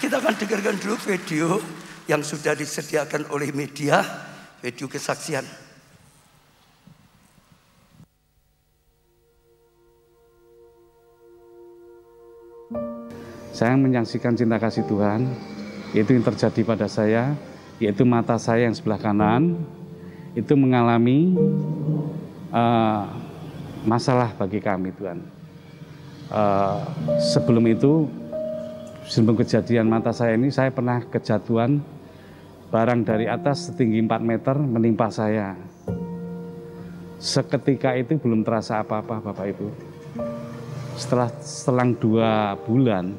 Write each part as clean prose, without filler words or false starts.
Kita akan dengarkan dulu video yang sudah disediakan oleh media, video kesaksian. Saya menyaksikan cinta kasih Tuhan, itu yang terjadi pada saya, yaitu mata saya yang sebelah kanan, itu mengalami masalah bagi kami Tuhan. Sebelum itu, sebelum kejadian mata saya ini, saya pernah kejatuhan barang dari atas setinggi 4 meter menimpa saya. Seketika itu belum terasa apa-apa Bapak Ibu. Selang 2 bulan,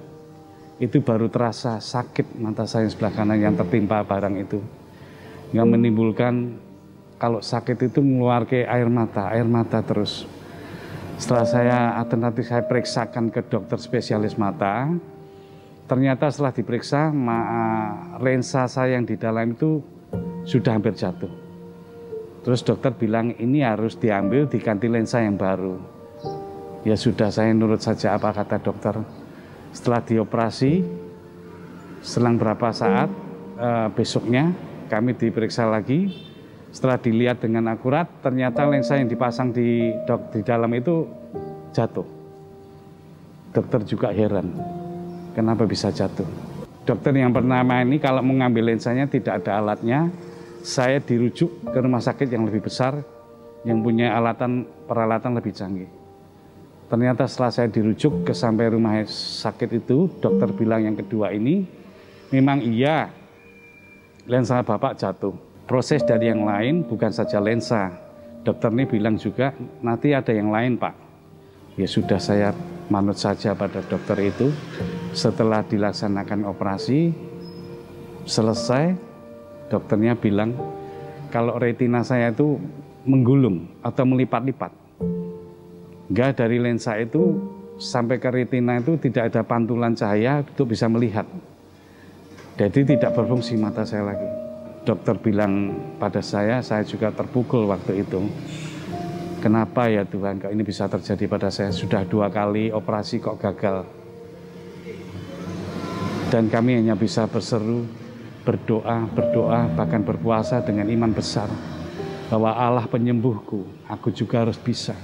itu baru terasa sakit mata saya sebelah kanan yang tertimpa barang itu. Yang menimbulkan kalau sakit itu mengeluarkan air mata terus. Setelah saya periksakan ke dokter spesialis mata, ternyata setelah diperiksa, lensa saya yang di dalam itu sudah hampir jatuh. Terus dokter bilang ini harus diambil, diganti lensa yang baru. Ya sudah, saya nurut saja apa kata dokter. Setelah dioperasi, selang berapa saat, besoknya kami diperiksa lagi. Setelah dilihat dengan akurat, ternyata lensa yang dipasang di dalam itu jatuh. Dokter juga heran, kenapa bisa jatuh. Dokter yang bernama ini kalau mengambil lensanya tidak ada alatnya, saya dirujuk ke rumah sakit yang lebih besar, yang punya peralatan lebih canggih. Ternyata setelah saya dirujuk ke sampai rumah sakit itu, dokter bilang yang kedua ini, memang iya, lensa Bapak jatuh. Proses dari yang lain bukan saja lensa. Dokter ini bilang juga, nanti ada yang lain Pak. Ya sudah, saya manut saja pada dokter itu. Setelah dilaksanakan operasi, selesai, dokternya bilang, kalau retina saya itu menggulung atau melipat-lipat. Enggak, dari lensa itu sampai ke retina itu tidak ada pantulan cahaya untuk bisa melihat. Jadi tidak berfungsi mata saya lagi. Dokter bilang pada saya juga terpukul waktu itu. Kenapa ya Tuhan, kok ini bisa terjadi pada saya? Sudah 2 kali operasi kok gagal. Dan kami hanya bisa berseru, berdoa, bahkan berpuasa dengan iman besar. Bahwa Allah penyembuhku, aku juga harus bisa.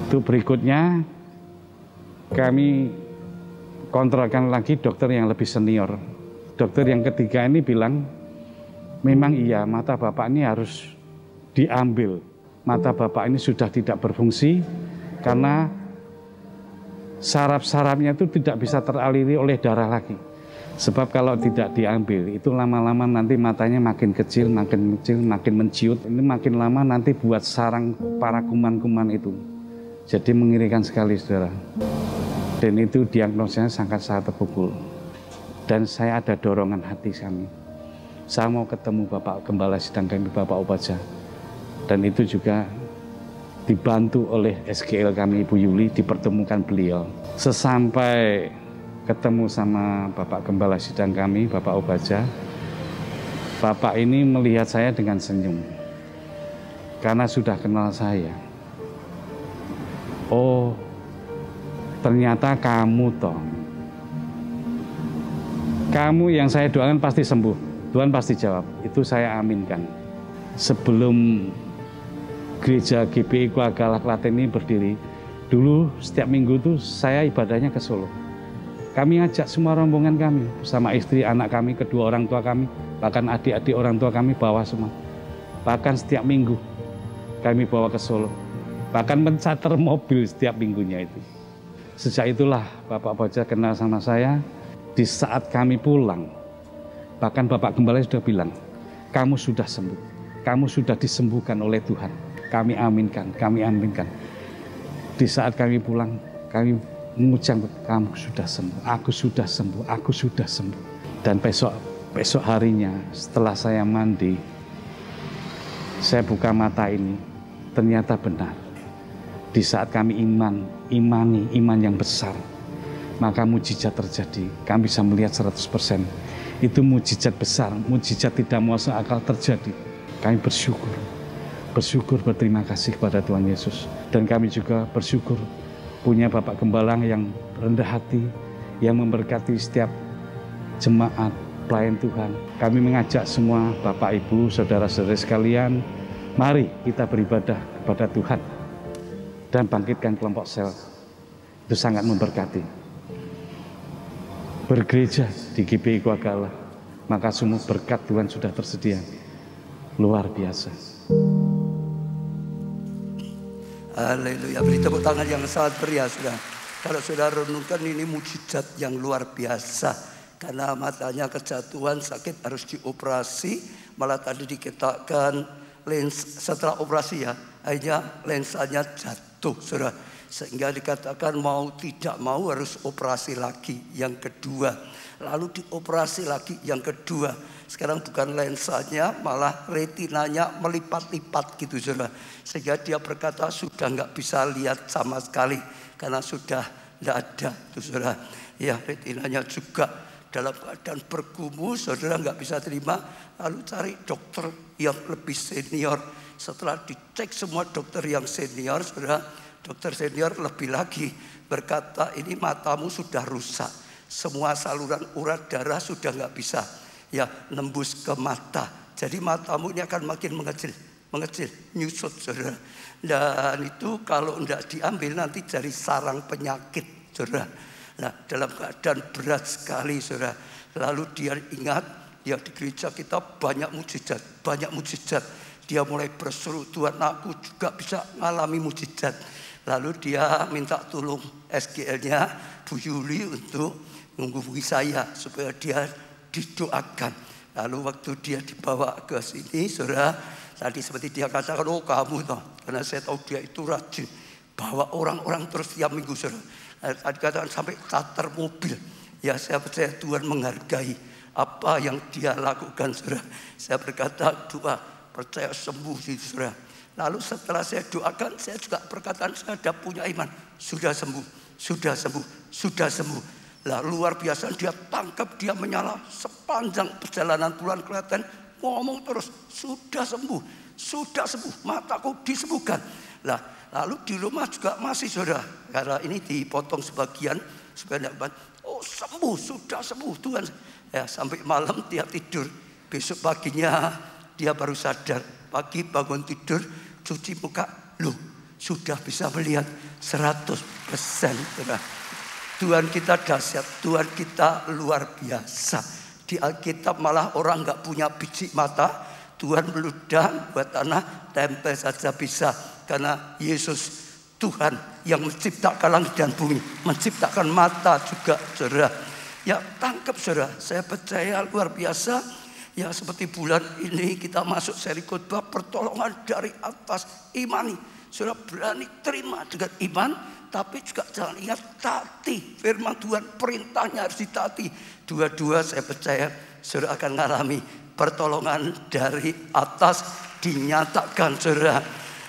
Itu berikutnya kami kontrolkan lagi dokter yang lebih senior. Dokter yang ketiga ini bilang, memang iya mata Bapak ini harus diambil. Mata Bapak ini sudah tidak berfungsi karena saraf-sarafnya itu tidak bisa teraliri oleh darah lagi. Sebab kalau tidak diambil itu lama-lama nanti matanya makin kecil, makin menciut. Ini makin lama nanti buat sarang para kuman-kuman itu. Jadi mengerikan sekali saudara. Dan itu diagnosanya sangat terpukul. Dan saya ada dorongan hati kami. Saya mau ketemu Bapak Gembala Sidang kami, Bapak Upaja. Dan itu juga dibantu oleh SGL kami, Ibu Yuli, dipertemukan beliau. Sesampai ketemu sama Bapak Gembala Sidang kami, Bapak Upaja, Bapak ini melihat saya dengan senyum. Karena sudah kenal saya. Oh, ternyata kamu toh. Kamu yang saya doakan pasti sembuh. Tuhan pasti jawab. Itu saya aminkan. Sebelum gereja GBI Keluarga Klaten ini berdiri, dulu setiap minggu itu saya ibadahnya ke Solo. Kami ajak semua rombongan kami, bersama istri, anak kami, kedua orang tua kami, bahkan adik-adik orang tua kami bawa semua. Bahkan setiap minggu kami bawa ke Solo. Bahkan mencater mobil setiap minggunya itu. Sejak itulah Bapak Upaja kenal sama saya. Di saat kami pulang, bahkan Bapak Gembala sudah bilang, kamu sudah sembuh, kamu sudah disembuhkan oleh Tuhan. Kami aminkan, kami aminkan. Di saat kami pulang, kami mengucap, kamu sudah sembuh, aku sudah sembuh, aku sudah sembuh. Dan besok harinya setelah saya mandi, saya buka mata ini, ternyata benar. Di saat kami imani iman yang besar, maka mujizat terjadi. Kami bisa melihat 100%. Itu mujizat besar, mujizat tidak masuk akal terjadi. Kami bersyukur, berterima kasih kepada Tuhan Yesus. Dan kami juga bersyukur punya Bapak Gembala yang rendah hati, yang memberkati setiap jemaat, pelayan Tuhan. Kami mengajak semua Bapak, Ibu, saudara-saudara sekalian, mari kita beribadah kepada Tuhan dan bangkitkan kelompok sel. Itu sangat memberkati. Bergereja di GPI Kuagala, maka semua berkat Tuhan sudah tersedia. Luar biasa. Haleluya, beri tepuk tangan yang sangat meriah, saudara. Kalau saudara renungkan, ini mujizat yang luar biasa. Karena matanya kejatuhan, sakit, harus dioperasi. Malah tadi dikatakan setelah operasi ya, akhirnya lensanya jatuh, saudara. Sehingga dikatakan mau tidak mau harus operasi lagi yang kedua. Lalu dioperasi lagi yang kedua. Sekarang bukan lensanya, malah retinanya melipat-lipat gitu, saudara. Sehingga dia berkata sudah nggak bisa lihat sama sekali karena sudah nggak ada, tuh saudara. Ya, retinanya juga dalam keadaan bergumul, saudara nggak bisa terima. Lalu cari dokter yang lebih senior. Setelah dicek semua dokter yang senior, saudara, dokter senior lebih lagi berkata ini matamu sudah rusak. Semua saluran urat darah sudah nggak bisa ya nembus ke mata. Jadi matamu ini akan makin mengecil, nyusut, saudara. Dan itu kalau tidak diambil nanti jadi sarang penyakit, saudara. Nah, dalam keadaan berat sekali, saudara. Lalu dia ingat, ya di gereja kita banyak mujizat. Dia mulai berseru, Tuhan aku juga bisa mengalami mujizat. Lalu dia minta tolong SGL-nya Bu Yuli untuk menghubungi saya supaya dia didoakan. Lalu waktu dia dibawa ke sini, saudara, tadi seperti dia katakan, oh kamu toh, karena saya tahu dia itu rajin bawa orang-orang terus tiap minggu, saudara. Tadi katakan sampai charter mobil. Ya, saya percaya Tuhan menghargai apa yang dia lakukan, saudara. Saya berkata doa, percaya sembuh, saudara. Lalu setelah saya doakan, saya juga perkataan saya ada punya iman. Sudah sembuh. Lalu luar biasa dia tangkap, dia menyala sepanjang perjalanan pulang Klaten. Ngomong terus, sudah sembuh, mataku disembuhkan. Lah, lalu di rumah juga masih, saudara. Karena ini dipotong sebagian supaya tidak banyak. Oh sembuh, sudah sembuh Tuhan. Ya, sampai malam dia tidur. Besok paginya dia baru sadar. Pagi bangun tidur, cuci muka, loh sudah bisa melihat 100%. Saudara. Tuhan kita dahsyat, Tuhan kita luar biasa. Di Alkitab malah orang nggak punya biji mata, Tuhan meludah buat tanah, tempel saja bisa. Karena Yesus Tuhan yang menciptakan langit dan bumi, menciptakan mata juga, saudara. Ya tangkap, saudara. Saya percaya luar biasa. Ya seperti bulan ini kita masuk seri khotbah pertolongan dari atas, imani. Saudara berani terima dengan iman, tapi juga jangan ingat taati firman Tuhan, perintahnya harus ditaati. Dua-dua saya percaya saudara akan mengalami pertolongan dari atas dinyatakan, saudara.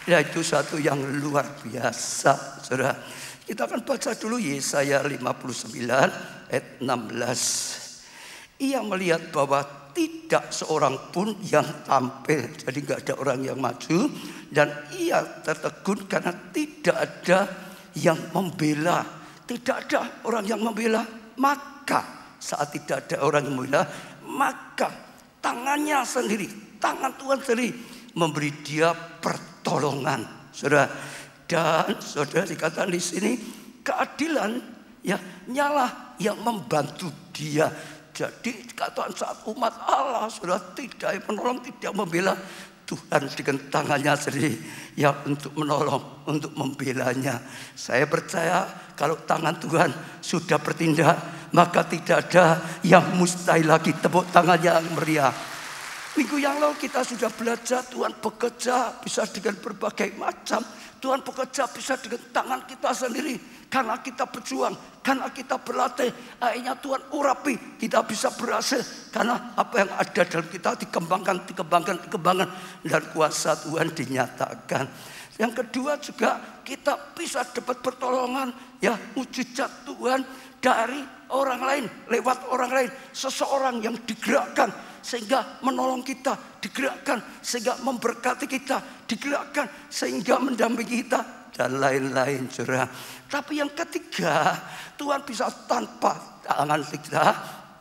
Ya itu satu yang luar biasa, saudara. Kita akan baca dulu Yesaya 59 ayat 16. Ia melihat bahwa tidak seorang pun yang tampil, jadi nggak ada orang yang maju, dan ia tertegun karena tidak ada yang membela. Tidak ada orang yang membela. Maka saat tidak ada orang yang membela, maka tangannya sendiri, tangan Tuhan sendiri memberi dia pertolongan, saudara. Dan saudara dikatakan di sini keadilan ya nyala yang membantu dia. Jadi katakan saat umat Allah sudah tidak menolong, tidak membela, Tuhan dengan tangannya sendiri ya untuk menolong, untuk membelanya. Saya percaya kalau tangan Tuhan sudah bertindak, maka tidak ada yang mustahil lagi. Tepuk tangannya yang meriah. Minggu yang lalu kita sudah belajar Tuhan bekerja bisa dengan berbagai macam. Tuhan bekerja bisa dengan tangan kita sendiri. Karena kita berjuang, karena kita berlatih, akhirnya Tuhan urapi, kita bisa berhasil. Karena apa yang ada dalam kita dikembangkan. Dan kuasa Tuhan dinyatakan. Yang kedua juga kita bisa dapat pertolongan, ya mujizat Tuhan dari orang lain, lewat orang lain. Seseorang yang digerakkan sehingga menolong kita, digerakkan sehingga memberkati kita, digerakkan sehingga mendampingi kita, dan lain-lain, saudara. Tapi yang ketiga, Tuhan bisa tanpa tangan kita,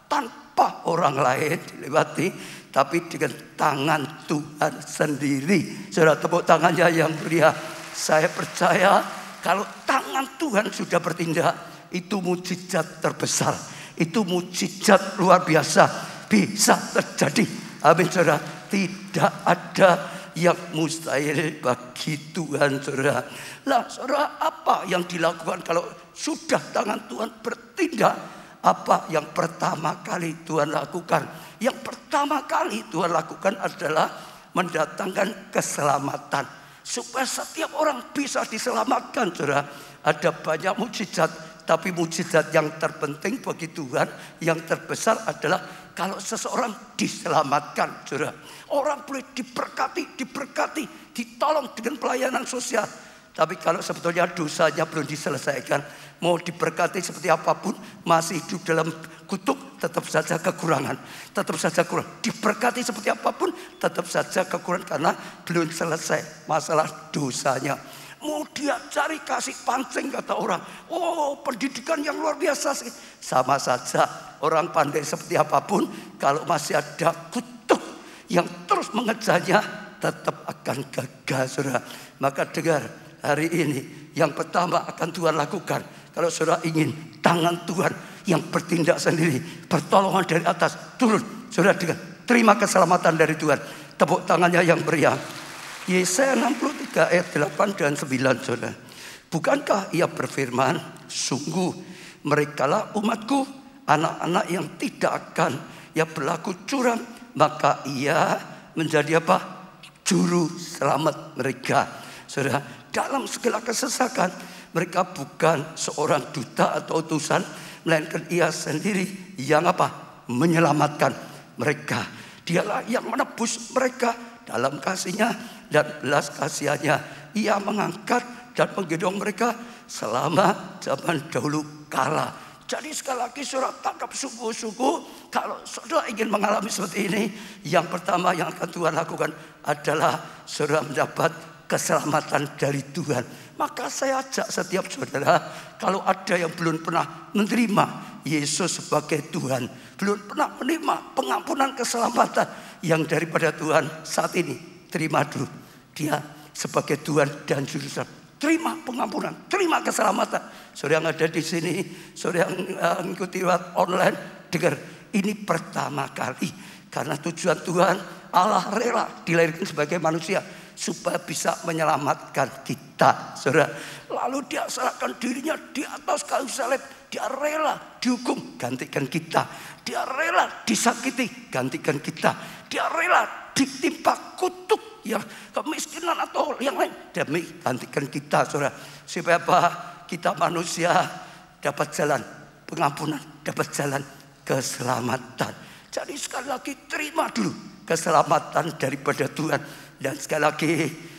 tanpa tanpa orang lain dilewati, tapi dengan tangan Tuhan sendiri. Saudara, tepuk tangannya yang mulia. Saya percaya kalau tangan Tuhan sudah bertindak, itu mukjizat terbesar, itu mukjizat luar biasa bisa terjadi. Amin, saudara. Tidak ada yang mustahil bagi Tuhan, saudara. Lah, saudara, apa yang dilakukan kalau sudah tangan Tuhan bertindak? Apa yang pertama kali Tuhan lakukan? Yang pertama kali Tuhan lakukan adalah mendatangkan keselamatan, supaya setiap orang bisa diselamatkan, saudara. Ada banyak mukjizat, tapi mukjizat yang terpenting bagi Tuhan, yang terbesar adalah kalau seseorang diselamatkan, saudara. Orang boleh diberkati, ditolong dengan pelayanan sosial. Tapi kalau sebetulnya dosanya belum diselesaikan, mau diberkati seperti apapun, masih hidup dalam kutuk, tetap saja kekurangan. Tetap saja kurang. Diberkati seperti apapun, tetap saja kekurangan karena belum selesai masalah dosanya. Mau dia cari kasih pancing, kata orang. Oh, pendidikan yang luar biasa sih. Sama saja, orang pandai seperti apapun, kalau masih ada kutuk yang terus mengejarnya, tetap akan gagal, saudara. Maka dengar, hari ini yang pertama akan Tuhan lakukan, kalau saudara ingin tangan Tuhan yang bertindak sendiri, pertolongan dari atas turun, saudara, dengan terima keselamatan dari Tuhan. Tepuk tangannya yang meriah. Yesaya 63 ayat 8 dan 9, saudara. Bukankah ia berfirman, sungguh merekalah umatku, anak-anak yang tidak akan ia berlaku curang, maka ia menjadi apa? Juru selamat mereka. Saudara, dalam segala kesesakan, mereka bukan seorang duta atau utusan, melainkan ia sendiri yang apa? Menyelamatkan mereka. Dialah yang menebus mereka dalam kasihnya dan belas kasihannya. Ia mengangkat dan menggendong mereka selama zaman dahulu kala. Jadi sekali lagi saudara tangkap sungguh-sungguh, kalau saudara ingin mengalami seperti ini, yang pertama yang akan Tuhan lakukan adalah saudara mendapat keselamatan dari Tuhan. Maka saya ajak setiap saudara, kalau ada yang belum pernah menerima Yesus sebagai Tuhan, belum pernah menerima pengampunan keselamatan yang daripada Tuhan, saat ini terima dulu dia sebagai Tuhan dan Juru Selamat. Terima pengampunan, terima keselamatan. Saudara yang ada di sini, saudara yang mengikuti online, dengar, ini pertama kali. Karena tujuan Tuhan, Allah rela dilahirkan sebagai manusia supaya bisa menyelamatkan kita, saudara. Lalu dia serahkan dirinya di atas kayu salib. Dia rela dihukum, gantikan kita. Dia rela disakiti, gantikan kita. Dia rela ditimpa kutuk, yang kemiskinan atau yang lain, demi gantikan kita, saudara. Supaya apa? Kita manusia dapat jalan pengampunan, dapat jalan keselamatan. Jadi sekali lagi terima dulu keselamatan daripada Tuhan. Dan sekali lagi,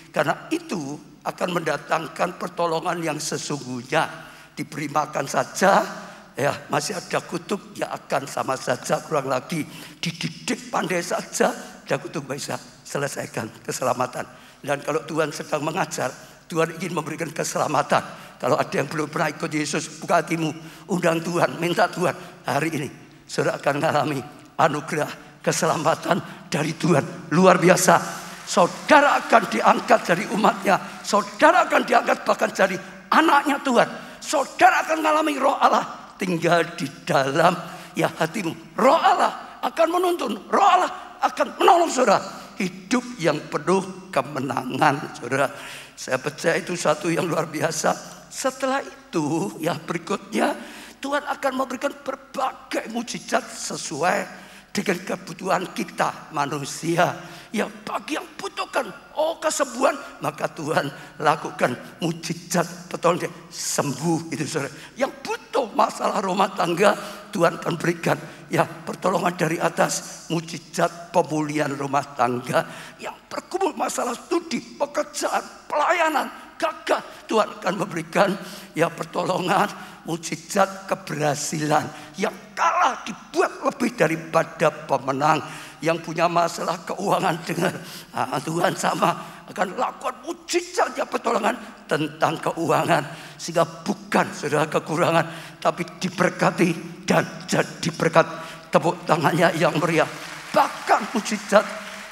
karena itu akan mendatangkan pertolongan yang sesungguhnya. Diberi makan saja, ya masih ada kutuk, ya akan sama saja, kurang lagi dididik pandai saja, ada kutuk bisa selesaikan keselamatan. Dan kalau Tuhan sedang mengajar, Tuhan ingin memberikan keselamatan. Kalau ada yang belum pernah ikut Yesus, buka hatimu, undang Tuhan, minta Tuhan. Hari ini saudara akan mengalami anugerah keselamatan dari Tuhan luar biasa. Saudara akan diangkat dari umatnya, saudara akan diangkat bahkan jadi anaknya Tuhan. Saudara akan mengalami Roh Allah tinggal di dalam ya hatimu. Roh Allah akan menuntun, Roh Allah akan menolong saudara hidup yang penuh kemenangan, saudara. Saya percaya itu satu yang luar biasa. Setelah itu yang berikutnya, Tuhan akan memberikan berbagai mukjizat sesuai dengan kebutuhan kita manusia. Yang bagi yang butuhkan kesembuhan, maka Tuhan lakukan mukjizat pertolongan, sembuh itu, saudara. Yang butuh masalah rumah tangga, Tuhan akan berikan ya pertolongan dari atas, mukjizat pemulihan rumah tangga. Yang bergumul masalah studi, pekerjaan, pelayanan, gagal, Tuhan akan memberikan ya pertolongan, mukjizat keberhasilan. Yang kalah dibuat lebih daripada pemenang. Yang punya masalah keuangan, dengar, Tuhan sama akan lakukan mukjizat ya pertolongan tentang keuangan, sehingga bukan saudara kekurangan, tapi diberkati dan jadi berkat tepuk tangannya yang meriah. Bahkan mujizat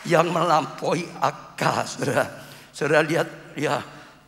yang melampaui akal. Saudara lihat ya,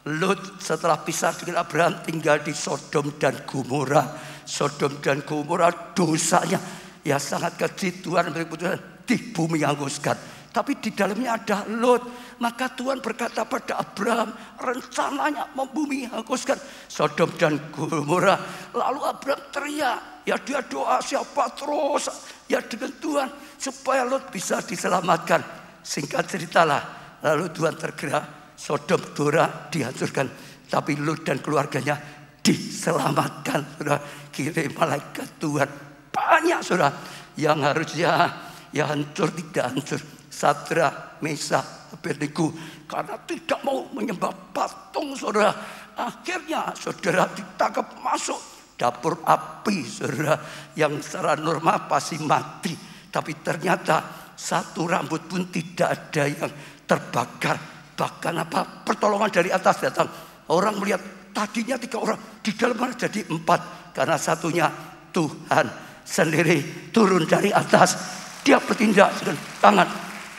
Lut setelah pisah dengan Abraham tinggal di Sodom dan Gomora. Sodom dan Gomora dosanya ya sangat keji. Tuhan berkeputusan di bumi menghanguskan. Tapi di dalamnya ada Lot. Maka Tuhan berkata pada Abraham, rencananya membumi hanguskan Sodom dan Gomora. Lalu Abraham teriak, ya dia doa siapa terus ya dengan Tuhan supaya Lot bisa diselamatkan. Singkat ceritalah, lalu Tuhan tergerak, Sodom Gomora dihancurkan, tapi Lot dan keluarganya diselamatkan. Saudara, kirim malaikat Tuhan banyak, saudara, yang harusnya ya hancur tidak hancur. Sadrak, Mesak, Abednego karena tidak mau menyembah patung, saudara. Akhirnya saudara ditangkap masuk dapur api, saudara, yang secara normal pasti mati. Tapi ternyata satu rambut pun tidak ada yang terbakar. Bahkan pertolongan dari atas datang. Orang melihat tadinya 3 orang, di dalam jadi 4. Karena satunya Tuhan sendiri turun dari atas. Dia bertindak dengan tangan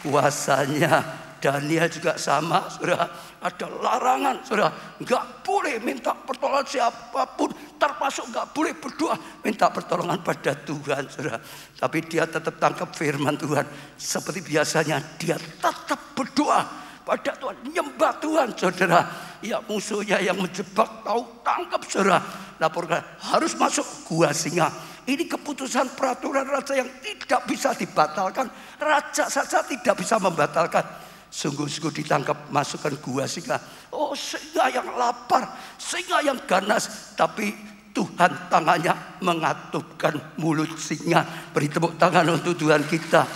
kuasanya. Daniel juga sama, saudara. Ada larangan, saudara. Enggak boleh minta pertolongan siapapun, termasuk enggak boleh berdoa minta pertolongan pada Tuhan, saudara. Tapi dia tetap tangkap firman Tuhan. Seperti biasanya dia tetap berdoa pada Tuhan, nyembah Tuhan, saudara. Ya, musuhnya yang menjebak tahu, tangkap, saudara. Laporkan harus masuk gua singa. Ini keputusan peraturan raja yang tidak bisa dibatalkan. Raja saja tidak bisa membatalkan. Sungguh-sungguh ditangkap, masukkan gua singa. Oh, singa yang lapar, singa yang ganas. Tapi Tuhan tangannya mengatupkan mulut singa. Beri tepuk tangan untuk Tuhan kita.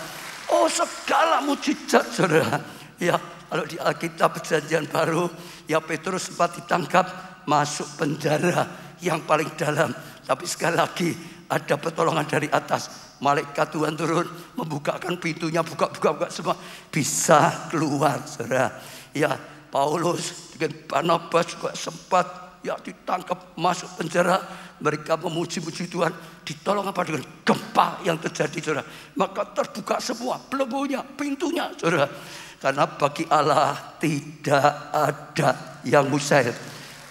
Oh, segala mujizat, saudara. Ya, kalau di Alkitab Perjanjian Baru, ya Petrus sempat ditangkap, masuk penjara yang paling dalam. Tapi sekali lagi ada pertolongan dari atas. Malaikat Tuhan turun, membukakan pintunya, buka semua, bisa keluar, saudara. Ya, Paulus dengan Barnabas juga sempat ya ditangkap, masuk penjara. Mereka memuji-muji Tuhan, ditolong dengan gempa yang terjadi, saudara. Maka terbuka semua belenggunya, pintunya, saudara. Karena bagi Allah tidak ada yang mustahil.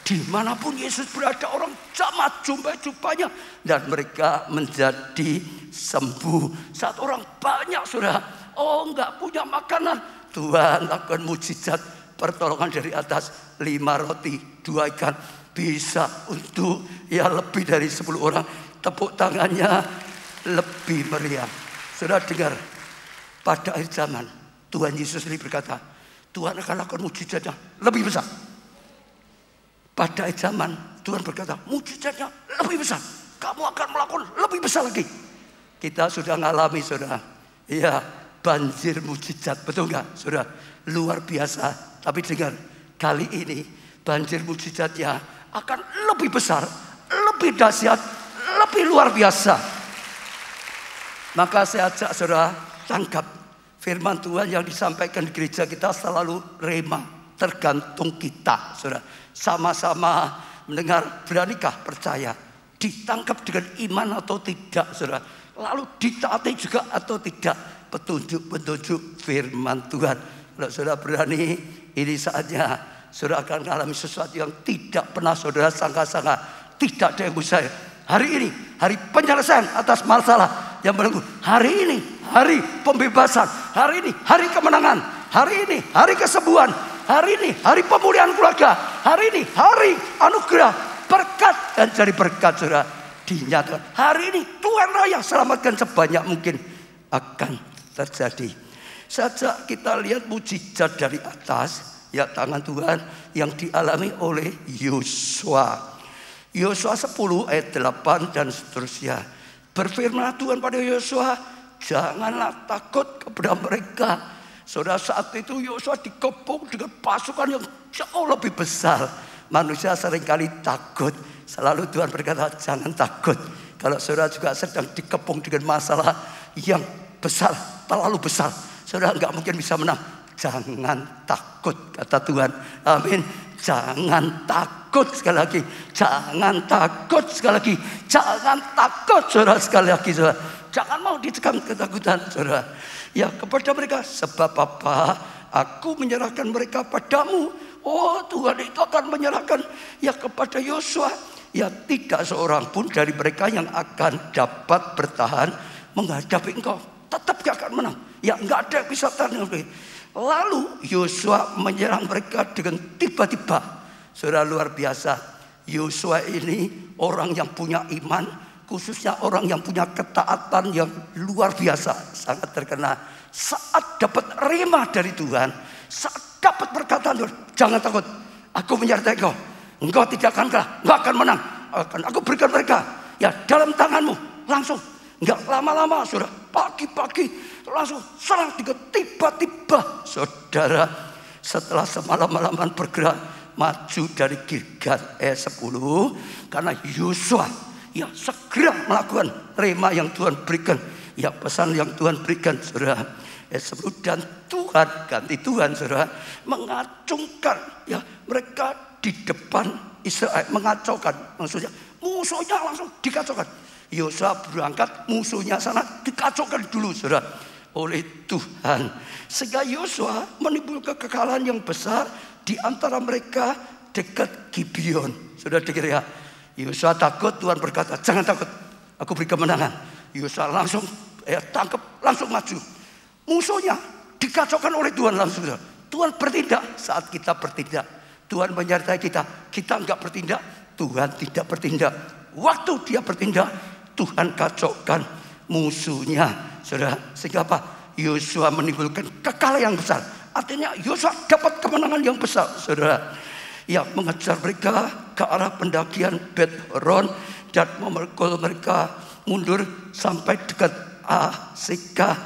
Dimanapun Yesus berada, orang sama jumpa-jumpanya, dan mereka menjadi sembuh. Saat orang banyak, saudara, oh enggak punya makanan, Tuhan lakukan mujizat pertolongan dari atas. 5 roti 2 ikan bisa untuk ya lebih dari 10 orang. Tepuk tangannya lebih meriah. Saudara dengar, pada akhir zaman Tuhan Yesus sendiri berkata, Tuhan akan lakukan mujizatnya lebih besar. Pada zaman Tuhan berkata, mujizatnya lebih besar. Kamu akan melakukan lebih besar lagi. Kita sudah mengalami, saudara. Ya, banjir mujizat, betul nggak, saudara? Luar biasa. Tapi dengar, kali ini banjir mujizatnya akan lebih besar, lebih dahsyat, lebih luar biasa. Maka saya ajak saudara tangkap firman Tuhan yang disampaikan di gereja kita selalu rema, tergantung kita, saudara. Sama-sama mendengar, beranikah percaya? Ditangkap dengan iman atau tidak, saudara? Lalu ditaati juga atau tidak? Petunjuk-petunjuk firman Tuhan. Kalau saudara berani, ini saatnya saudara akan mengalami sesuatu yang tidak pernah saudara sangka-sangka. Tidak ada yang mustahil. Hari ini, hari penyelesaian atas masalah yang menunggu. Hari ini, hari pembebasan. Hari ini, hari kemenangan. Hari ini, hari kesembuhan. Hari ini, hari pemulihan keluarga. Hari ini, hari anugerah, berkat dan cari berkat, saudara, dinyatakan. Hari ini, Tuhan Raya selamatkan sebanyak mungkin akan terjadi. Sejak kita lihat mujizat dari atas, ya tangan Tuhan yang dialami oleh Yosua. Yosua 10 ayat 8 dan seterusnya. Berfirman Tuhan pada Yosua, janganlah takut kepada mereka. Saudara, saat itu Yosua dikepung dengan pasukan yang jauh lebih besar. Manusia seringkali takut. Selalu Tuhan berkata, jangan takut. Kalau saudara juga sedang dikepung dengan masalah yang besar, terlalu besar, saudara nggak mungkin bisa menang. Jangan takut, kata Tuhan. Amin. Jangan takut. takut sekali lagi. Jangan takut sekali lagi. Jangan takut saudara sekali lagi saudara. Jangan mau dicekam ketakutan saudara. Ya kepada mereka, sebab apa? Aku menyerahkan mereka padamu. Oh Tuhan itu akan menyerahkan ya kepada Yosua. Ya tidak seorang pun dari mereka yang akan dapat bertahan menghadapi engkau. Tetap gak akan menang. Ya nggak ada yang bisa tahan. Lalu Yosua menyerang mereka dengan tiba-tiba. Saudara luar biasa. Yosua ini orang yang punya iman, khususnya orang yang punya ketaatan yang luar biasa, sangat terkenal. Saat dapat rema dari Tuhan, saat dapat perkataan Tuhan, jangan takut, aku menyertai engkau. Engkau tidak akan kalah, engkau akan menang. Akan aku berikan mereka ya dalam tanganmu. Langsung, enggak lama-lama saudara, pagi-pagi langsung serang tiba-tiba saudara. Setelah semalam-malaman bergerak maju dari Gilgal 10, karena Yosua ya segera melakukan rema yang Tuhan berikan, ya pesan yang Tuhan berikan saudara. 10 dan Tuhan, ganti Tuhan saudara, mengacungkan ya mereka di depan Israel, mengacaukan maksudnya musuhnya langsung dikacaukan. Yosua berangkat, musuhnya sana dikacaukan dulu saudara oleh Tuhan, sehingga Yosua menimbulkan kekalahan yang besar di antara mereka dekat Gibeon. Sudah dengar ya? Yosua takut, Tuhan berkata jangan takut, aku beri kemenangan. Yosua langsung tangkap, langsung maju. Musuhnya dikacaukan oleh Tuhan langsung. Tuhan bertindak saat kita bertindak. Tuhan menyertai kita. Kita enggak bertindak, Tuhan tidak bertindak. Waktu dia bertindak, Tuhan kacaukan musuhnya. Saudara, sehingga apa? Yosua menimbulkan kekalahan yang besar. Artinya Yosua dapat kemenangan yang besar, saudara. Ya, mengejar mereka ke arah pendakian Bet Horon dan memukul mereka mundur sampai dekat Aseka,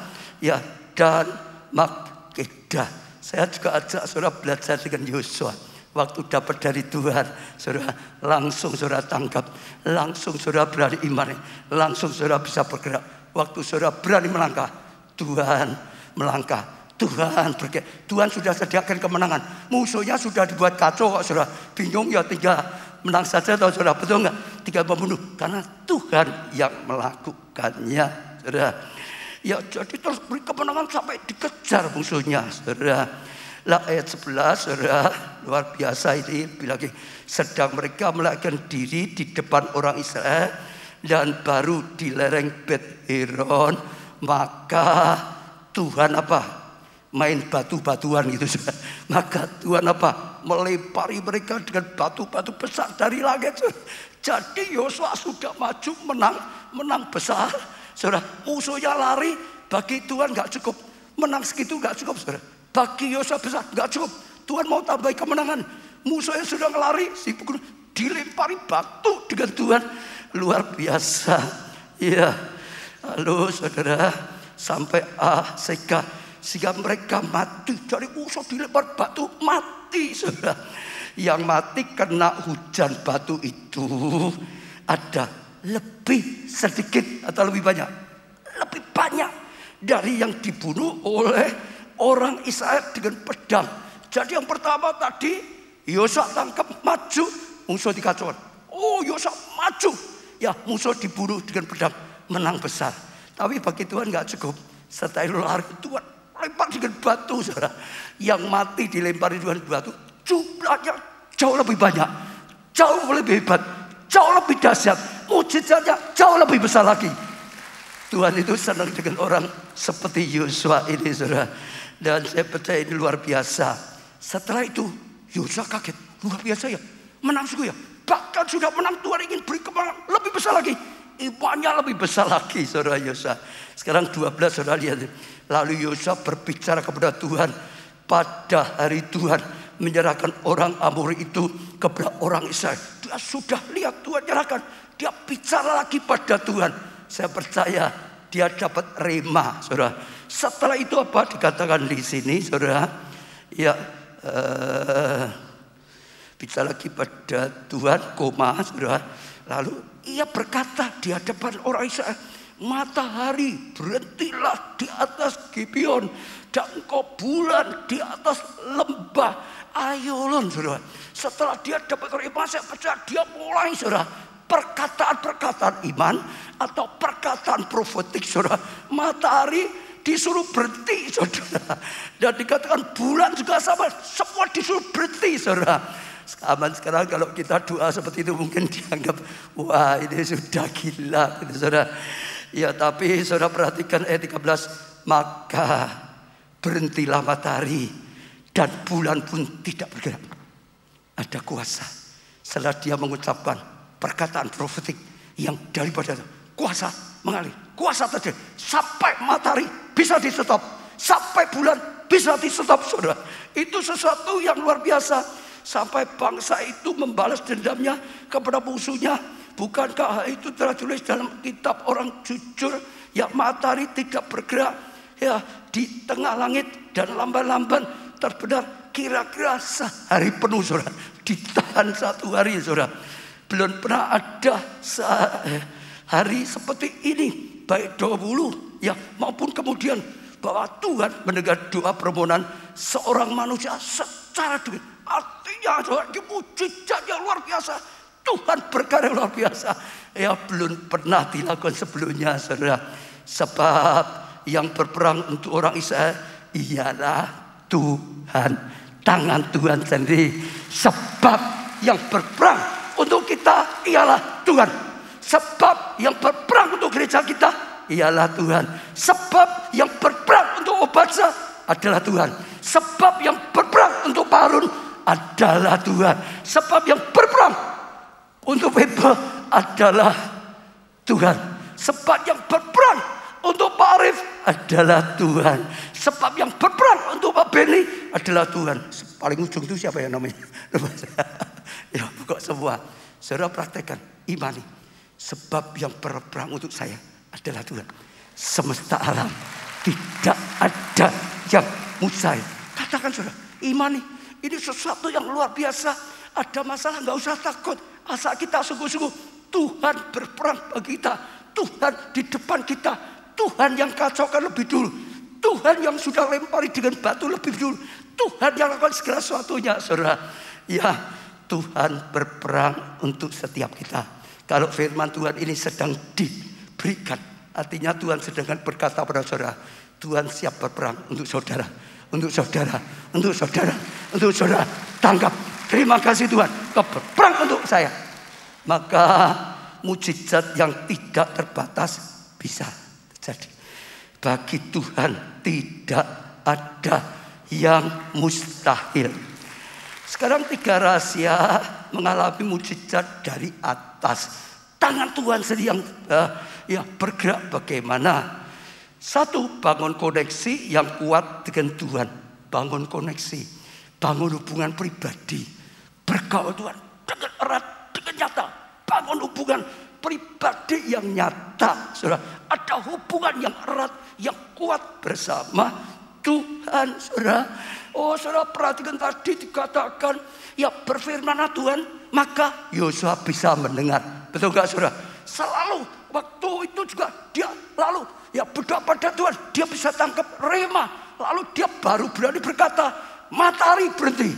ya, dan Makkedah. Saya juga ajak saudara belajar dengan Yosua. Waktu dapat dari Tuhan, saudara langsung saudara tangkap, langsung saudara berani iman, langsung saudara bisa bergerak. Waktu saudara berani melangkah, Tuhan melangkah, Tuhan bergerak. Tuhan sudah sediakan kemenangan. Musuhnya sudah dibuat kacau kok saudara. Bingung ya, tinggal menang saja atau saudara, betul nggak? Tinggal membunuh, karena Tuhan yang melakukannya, saudara. Ya jadi terus beri kemenangan sampai dikejar musuhnya, saudara. Lah ayat 11 saudara, luar biasa ini, lagi sedang mereka melakukan diri di depan orang Israel dan baru di lereng Bet Horon, maka Tuhan apa? Main batu-batuan gitu saudara. Maka Tuhan apa? Melempari mereka dengan batu-batu besar dari langit. Jadi Yosua sudah maju, menang besar. Saudara, musuhnya lari, bagi Tuhan nggak cukup. Menang segitu nggak cukup saudara. Bagi Yosua besar, nggak cukup. Tuhan mau tambah kemenangan. Musuh yang sudah ngelari, dilempari batu dengan Tuhan. Luar biasa. Iya. Lalu saudara, sampai Aseka, sehingga mereka mati. Dari musuh dilempar batu, mati saudara. Yang mati kena hujan batu itu ada lebih sedikit atau lebih banyak? Lebih banyak dari yang dibunuh oleh orang Israel dengan pedang. Jadi yang pertama tadi Yosua tangkap, maju, musuh dikacaukan. Oh Yosua maju, ya musuh dibunuh dengan pedang, menang besar. Tapi bagi Tuhan nggak cukup. Setelah itu lari, Tuhan lempar dengan batu saudara. Yang mati dilempari dengan batu jumlahnya jauh lebih banyak, jauh lebih hebat, jauh lebih dahsyat. Mujizatnya jauh lebih besar lagi. Tuhan itu senang dengan orang seperti Yosua ini saudara. Dan saya percaya ini luar biasa. Setelah itu Yosua kaget, luar biasa ya, menang sungguh ya. Bahkan sudah menang, Tuhan ingin beri kemenangan lebih besar lagi. Imannya lebih besar lagi saudara Yosua. Sekarang 12 saudara lihat. Lalu Yosua berbicara kepada Tuhan. Pada hari Tuhan menyerahkan orang Amori itu kepada orang Israel. Dia sudah lihat Tuhan nyerahkan. Dia bicara lagi pada Tuhan. Saya percaya dia dapat rema saudara. Setelah itu apa dikatakan di sini saudara? Ya bicara lagi pada Tuhan, saudara. Lalu ia berkata di hadapan orang Israel, matahari berhentilah di atas Gibeon dan engkau bulan di atas lembah Ayolon, saudara. Setelah dia dapat iman, saya percaya dia mulai, saudara, perkataan-perkataan iman atau perkataan profetik, saudara. Matahari disuruh berhenti, saudara. Dan dikatakan bulan juga sama, semua disuruh berhenti, saudara. Sekarang kalau kita doa seperti itu mungkin dianggap, wah ini sudah gila, gitu, saudara. Ya, tapi saudara perhatikan ayat 13, maka berhentilah matahari dan bulan pun tidak bergerak. Ada kuasa. Setelah dia mengucapkan perkataan profetik yang daripada kuasa mengalir, kuasa terjadi sampai matahari bisa di stop, sampai bulan bisa di stop, saudara. Itu sesuatu yang luar biasa. Sampai bangsa itu membalas dendamnya kepada musuhnya. Bukankah itu telah tulis dalam kitab orang jujur, ya matahari tidak bergerak ya di tengah langit dan lamban-lamban terbenar kira-kira sehari penuh, saudara. Ditahan 1 hari, saudara. Belum pernah ada hari seperti ini, baik dahulu ya maupun kemudian, bahwa Tuhan mendengar doa permohonan seorang manusia secara demi. Artinya mujizat yang luar biasa. Tuhan berkarya luar biasa. Ya belum pernah dilakukan sebelumnya, saudara. Sebab yang berperang untuk orang Israel ialah Tuhan. Tangan Tuhan sendiri. Sebab yang berperang untuk kita ialah Tuhan. Sebab yang berperang untuk gereja kita ialah Tuhan. Sebab yang berperang untuk bangsa adalah Tuhan. Sebab yang berperang untuk Pak Harun adalah Tuhan. Sebab yang berperang untuk Pepe adalah Tuhan. Sebab yang berperang untuk Pak Arif adalah Tuhan. Sebab yang berperang untuk Pak Beni adalah Tuhan. Paling ujung itu siapa ya namanya? Ya pokok semua. Saudara praktekkan, imani. Sebab yang berperang untuk saya adalah Tuhan. Semesta alam tidak ada yang mustahil. Katakan saudara, imani. Ini sesuatu yang luar biasa. Ada masalah nggak usah takut. Asal kita sungguh-sungguh Tuhan berperang bagi kita. Tuhan di depan kita. Tuhan yang kacaukan lebih dulu. Tuhan yang sudah lempari dengan batu lebih dulu. Tuhan yang lakukan segala sesuatunya, saudara. Ya, Tuhan berperang untuk setiap kita. Kalau firman Tuhan ini sedang diberikan, artinya Tuhan sedang berkata pada saudara, Tuhan siap berperang untuk saudara. Untuk saudara, untuk saudara, untuk saudara. Tangkap. Terima kasih Tuhan. Kau berperang untuk saya. Maka mujizat yang tidak terbatas bisa terjadi. Bagi Tuhan tidak ada yang mustahil. Sekarang 3 rahasia mengalami mujizat dari atas. Tangan Tuhan sendiri yang bergerak bagaimana? 1, bangun koneksi yang kuat dengan Tuhan. Bangun koneksi, bangun hubungan pribadi. Bergaul Tuhan dengan erat, dengan nyata. Bangun hubungan pribadi yang nyata. Saudara, ada hubungan yang erat, yang kuat bersama Tuhan, saudara. Oh, saudara perhatikan tadi dikatakan, ya berfirmanlah Tuhan, maka Yosua bisa mendengar. Betul gak saudara? Selalu waktu itu juga dia lalu ya berdoa pada Tuhan, dia bisa tangkap rema. Lalu dia baru berani berkata, matahari berhenti,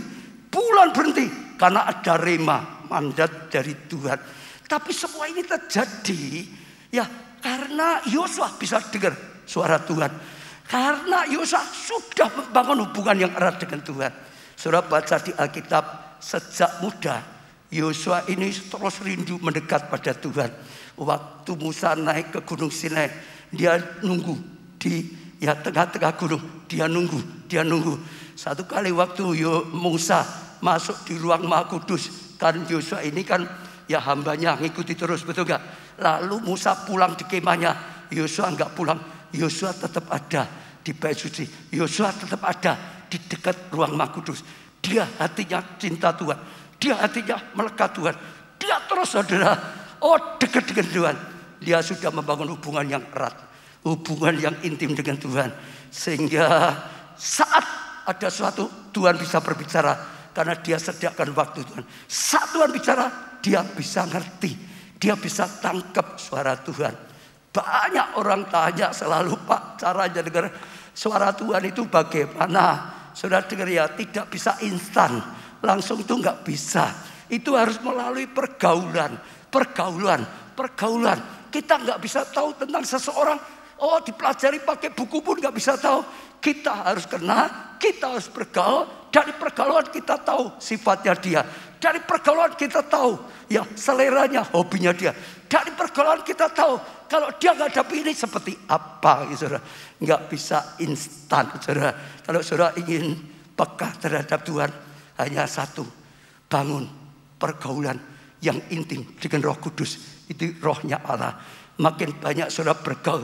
bulan berhenti, karena ada rema, mandat dari Tuhan. Tapi semua ini terjadi ya karena Yosua bisa dengar suara Tuhan. Karena Yosua sudah membangun hubungan yang erat dengan Tuhan. Saudara baca di Alkitab, sejak muda Yosua ini terus rindu mendekat pada Tuhan. Waktu Musa naik ke Gunung Sinai, dia nunggu di tengah-tengah gunung. Dia nunggu. Satu kali waktu Musa masuk di ruang Maha Kudus, kan Yosua ini kan ya hambanya ngikuti terus, betul gak? Lalu Musa pulang di kemahnya, Yosua enggak pulang. Yosua tetap ada di bait suci. Yosua tetap ada di dekat ruang Maha Kudus. Dia hatinya cinta Tuhan. Dia hatinya melekat Tuhan. Dia terus saudara, dekat dengan Tuhan. Dia sudah membangun hubungan yang erat, hubungan yang intim dengan Tuhan. Sehingga saat ada sesuatu, Tuhan bisa berbicara. Karena dia sediakan waktu Tuhan. Saat Tuhan bicara, dia bisa ngerti. Dia bisa tangkap suara Tuhan. Banyak orang tanya selalu, Pak, caranya dengar suara Tuhan itu bagaimana? saudara dengar ya, tidak bisa instan. Langsung itu nggak bisa. Itu harus melalui pergaulan. Kita nggak bisa tahu tentang seseorang. Oh, dipelajari pakai buku pun nggak bisa tahu. Kita harus kenal, kita harus bergaul. Dari pergaulan kita tahu sifatnya dia. Dari pergaulan kita tahu ya seleranya, hobinya dia. Dari pergaulan kita tahu kalau dia nggak ada ini seperti apa, saudara. Nggak bisa instan, saudara. Kalau saudara ingin peka terhadap Tuhan, hanya satu, bangun pergaulan yang intim dengan Roh Kudus. Itu rohnya Allah. Makin banyak saudara bergaul,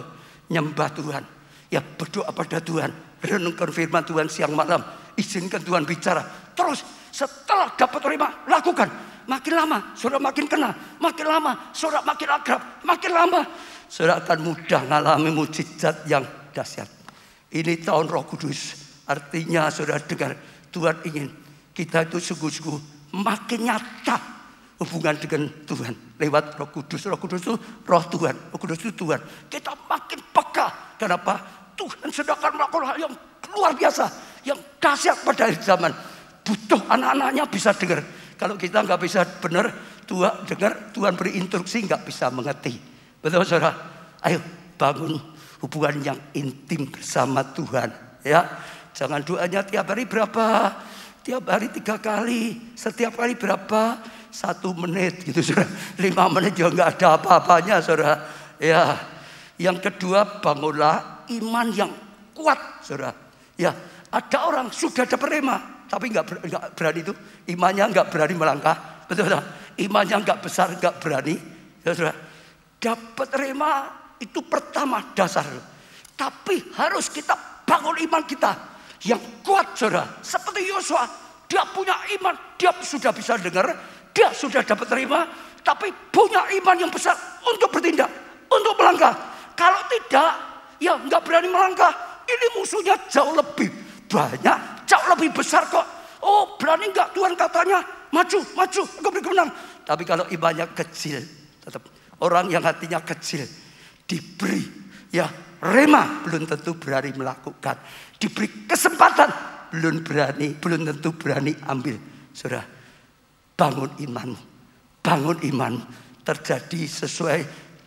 nyembah Tuhan, ya berdoa pada Tuhan, renungkan firman Tuhan siang malam, izinkan Tuhan bicara. Terus setelah dapat terima, lakukan. Makin lama saudara makin kenal, makin lama saudara makin akrab, makin lama saudara akan mudah mengalami mukjizat yang dahsyat. Ini tahun Roh Kudus. Artinya saudara dengar, Tuhan ingin kita itu sungguh-sungguh makin nyata hubungan dengan Tuhan lewat Roh Kudus. Roh Kudus itu roh Tuhan, Roh Kudus itu Tuhan. Kita makin peka. Kenapa? Tuhan sedang melakukan hal yang luar biasa, yang dahsyat pada akhir zaman. Butuh anak-anaknya bisa dengar. Kalau kita nggak bisa benar, Tuhan dengar, Tuhan beri instruksi nggak bisa mengerti. Betul saudara? Ayo bangun hubungan yang intim bersama Tuhan. Ya, jangan doanya tiap hari berapa? Tiap hari 3 kali. Setiap kali berapa? 1 menit gitu saudara. 5 menit juga nggak ada apa-apanya saudara. Ya, yang kedua bangunlah iman yang kuat saudara. Ya, ada orang sudah dapat rema, tapi nggak berani itu. Imannya nggak berani melangkah. Betul saudara? Imannya nggak besar, nggak berani. Ya, saudara. Dapat rema itu pertama dasar. Tapi harus kita bangun iman kita yang kuat saudara. Seperti Yosua, dia punya iman, dia sudah bisa dengar, dia sudah dapat terima, tapi punya iman yang besar untuk bertindak, untuk melangkah. Kalau tidak, ya nggak berani melangkah. Ini musuhnya jauh lebih banyak, jauh lebih besar kok. Oh, berani nggak Tuhan katanya, maju, engkau beri kemenang. Tapi kalau imannya kecil, tetap orang yang hatinya kecil diberi ya rema belum tentu berani melakukan. Diberi kesempatan belum tentu berani ambil. Saudara, bangun iman terjadi sesuai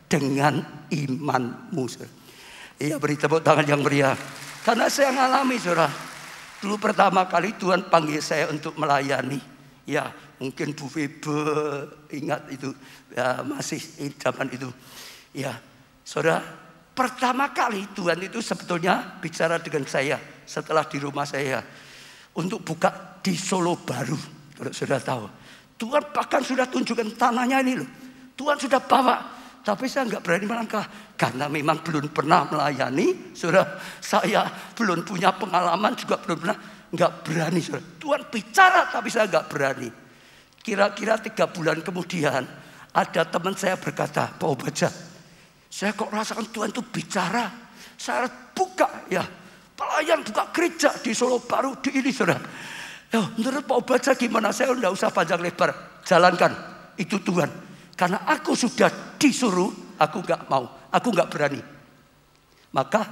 dengan imanmu. Iya, beri tepuk tangan yang meriah. Karena saya mengalami saudara, dulu pertama kali Tuhan panggil saya untuk melayani. Ya, mungkin Bu Febe ingat itu ya, masih zaman itu. Ya, saudara, pertama kali Tuhan itu sebetulnya bicara dengan saya setelah di rumah saya untuk buka di Solo Baru. Kalau sudah tahu, Tuhan bahkan sudah tunjukkan tanahnya ini loh. Tuhan sudah bawa, tapi saya nggak berani melangkah karena memang belum pernah melayani. Saudara, saya belum punya pengalaman juga belum pernah, nggak berani. Saudara, Tuhan bicara tapi saya nggak berani. Kira-kira 3 bulan kemudian ada teman saya berkata, Pak Obaja, saya kok rasakan Tuhan itu bicara. Saya buka ya, pelayan buka gereja di Solo Baru di ini saudara. Ya, menurut Pak Obaja gimana? Saya tidak usah panjang lebar, jalankan. Itu Tuhan. Karena aku sudah disuruh, aku nggak mau, aku nggak berani. Maka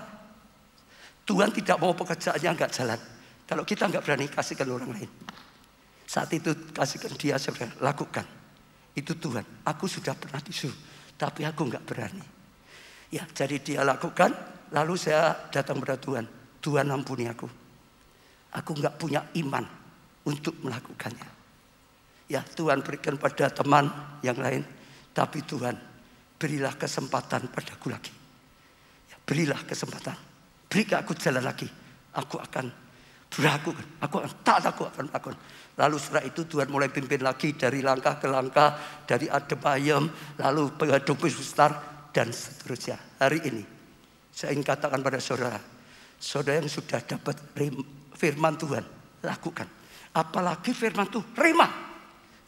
Tuhan tidak mau pekerjaannya nggak jalan. Kalau kita nggak berani, kasihkan orang lain. Saat itu kasihkan dia, saudara, lakukan. Itu Tuhan. Aku sudah pernah disuruh, tapi aku nggak berani. Ya, jadi dia lakukan. Lalu saya datang kepada Tuhan. Tuhan ampuni aku. Aku nggak punya iman untuk melakukannya. Ya, Tuhan berikan pada teman yang lain. Tapi Tuhan, berilah kesempatan padaku lagi. Ya, berilah kesempatan. Berikan aku jalan lagi. Aku akan berlakukan. Aku akan taat, aku akan melakukan. Lalu setelah itu Tuhan mulai pimpin lagi dari langkah ke langkah. Dari adem ayem, lalu pengadung besar, dan seterusnya. Hari ini, saya ingin katakan pada saudara. Saudara yang sudah dapat firman Tuhan, lakukan. Apalagi firman Tuhan, rema.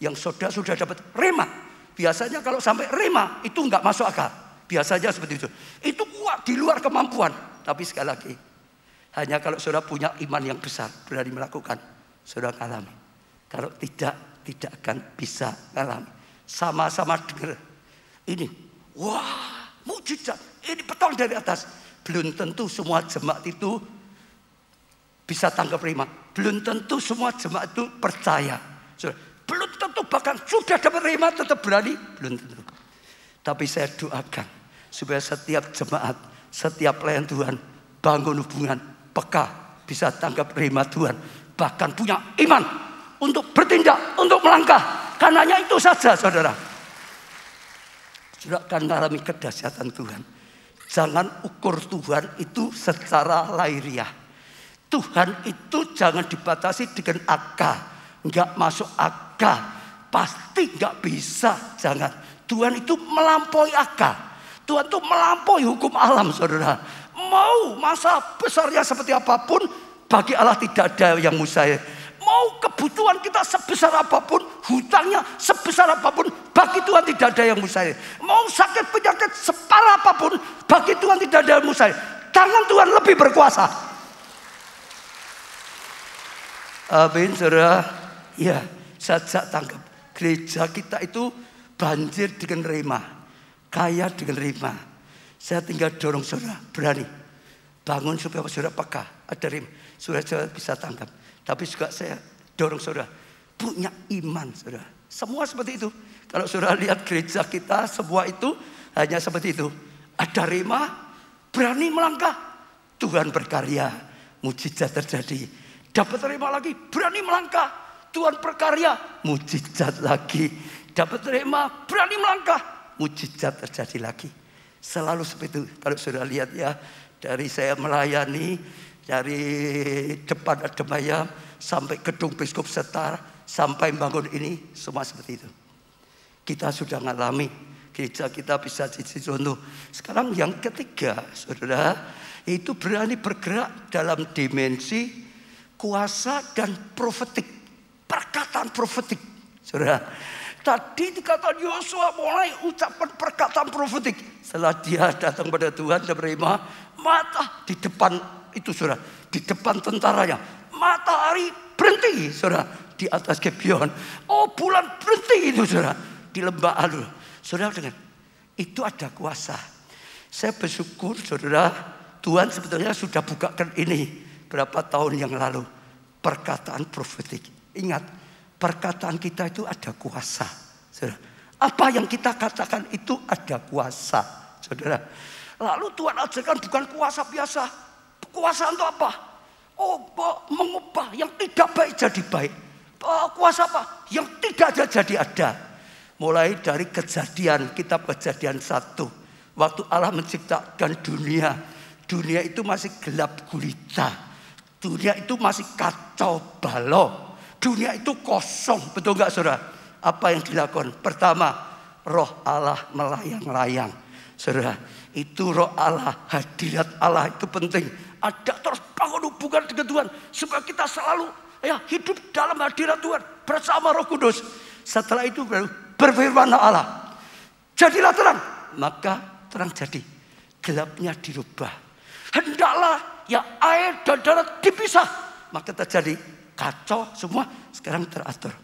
Yang saudara sudah dapat rema. Biasanya kalau sampai rema, itu nggak masuk akal. Biasanya seperti itu. Itu kuat di luar kemampuan. Tapi sekali lagi, hanya kalau saudara punya iman yang besar, berani melakukan, saudara alami. Kalau tidak akan bisa alami. Sama-sama dengar. Ini, wah, mujizat. Ini petang dari atas. Belum tentu semua jemaat itu bisa tanggap rema. Belum tentu semua jemaat itu percaya. Belum tentu, bahkan sudah dapat rema tetap berani, belum tentu. Tapi saya doakan supaya setiap jemaat, setiap pelayan Tuhan bangun hubungan peka, bisa tanggap rema Tuhan, bahkan punya iman untuk bertindak, untuk melangkah. Karenanya itu saja, saudara. Saudara akan mengalami kedahsyatan Tuhan. Jangan ukur Tuhan itu secara lahiriah. Tuhan itu jangan dibatasi dengan akal. Enggak masuk akal, pasti enggak bisa. Jangan. Tuhan itu melampaui akal. Tuhan itu melampaui hukum alam, saudara. Mau masa besarnya seperti apapun, bagi Allah tidak ada yang mustahil. Mau kebutuhan kita sebesar apapun, hutangnya sebesar apapun, bagi Tuhan tidak ada yang mustahil. Mau sakit penyakit separah apapun, bagi Tuhan tidak ada yang mustahil. Tangan Tuhan lebih berkuasa. Amin, saudara. Ya, sajak tangkap. Gereja kita itu banjir dengan rema, kaya dengan rema. Saya tinggal dorong saudara, berani bangun supaya saudara peka, ada rema, saudara bisa tangkap. Tapi juga saya dorong saudara punya iman, saudara. Semua seperti itu. Kalau saudara lihat gereja kita, semua itu hanya seperti itu. Ada rema, berani melangkah, Tuhan berkarya, mujizat terjadi. Dapat rema lagi, berani melangkah, Tuhan berkarya, mujizat lagi. Dapat rema, berani melangkah, mujizat terjadi lagi. Selalu seperti itu. Kalau saudara lihat ya, dari saya melayani, dari depan Ademaya sampai gedung Biskup Setar, sampai bangun ini, semua seperti itu. Kita sudah mengalami, gereja kita bisa jadi contoh. Sekarang yang ketiga, saudara, itu berani bergerak dalam dimensi kuasa dan profetik. Perkataan profetik, saudara. Tadi dikatakan Yosua mulai ucapan perkataan profetik. Setelah dia datang pada Tuhan dan menerima, mata di depan itu, saudara, di depan tentaranya, matahari berhenti, saudara, di atas Gibeon. Oh, bulan berhenti itu, saudara, di lembah Alur. Saudara dengar, itu ada kuasa. Saya bersyukur, saudara, Tuhan sebetulnya sudah bukakan ini berapa tahun yang lalu, perkataan profetik. Ingat, perkataan kita itu ada kuasa, saudara. Apa yang kita katakan itu ada kuasa, saudara. Lalu Tuhan ajarkan bukan kuasa biasa. Kuasa untuk apa? Oh, mengubah yang tidak baik jadi baik. Kuasa apa? Yang tidak ada jadi ada. Mulai dari Kejadian, kitab Kejadian 1. Waktu Allah menciptakan dunia, dunia itu masih gelap gulita. Dunia itu masih kacau balau. Dunia itu kosong, betul nggak, saudara? Apa yang dilakukan? Pertama, roh Allah melayang-layang. Saudara, itu roh Allah, hadirat Allah itu penting. Ada terus bangun hubungan dengan Tuhan supaya kita selalu hidup dalam hadirat Tuhan bersama Roh Kudus. Setelah itu baru berfirman Allah, jadilah terang, maka terang jadi. Gelapnya dirubah. Hendaklah air dan darat dipisah, maka terjadi kacau semua. Sekarang teratur.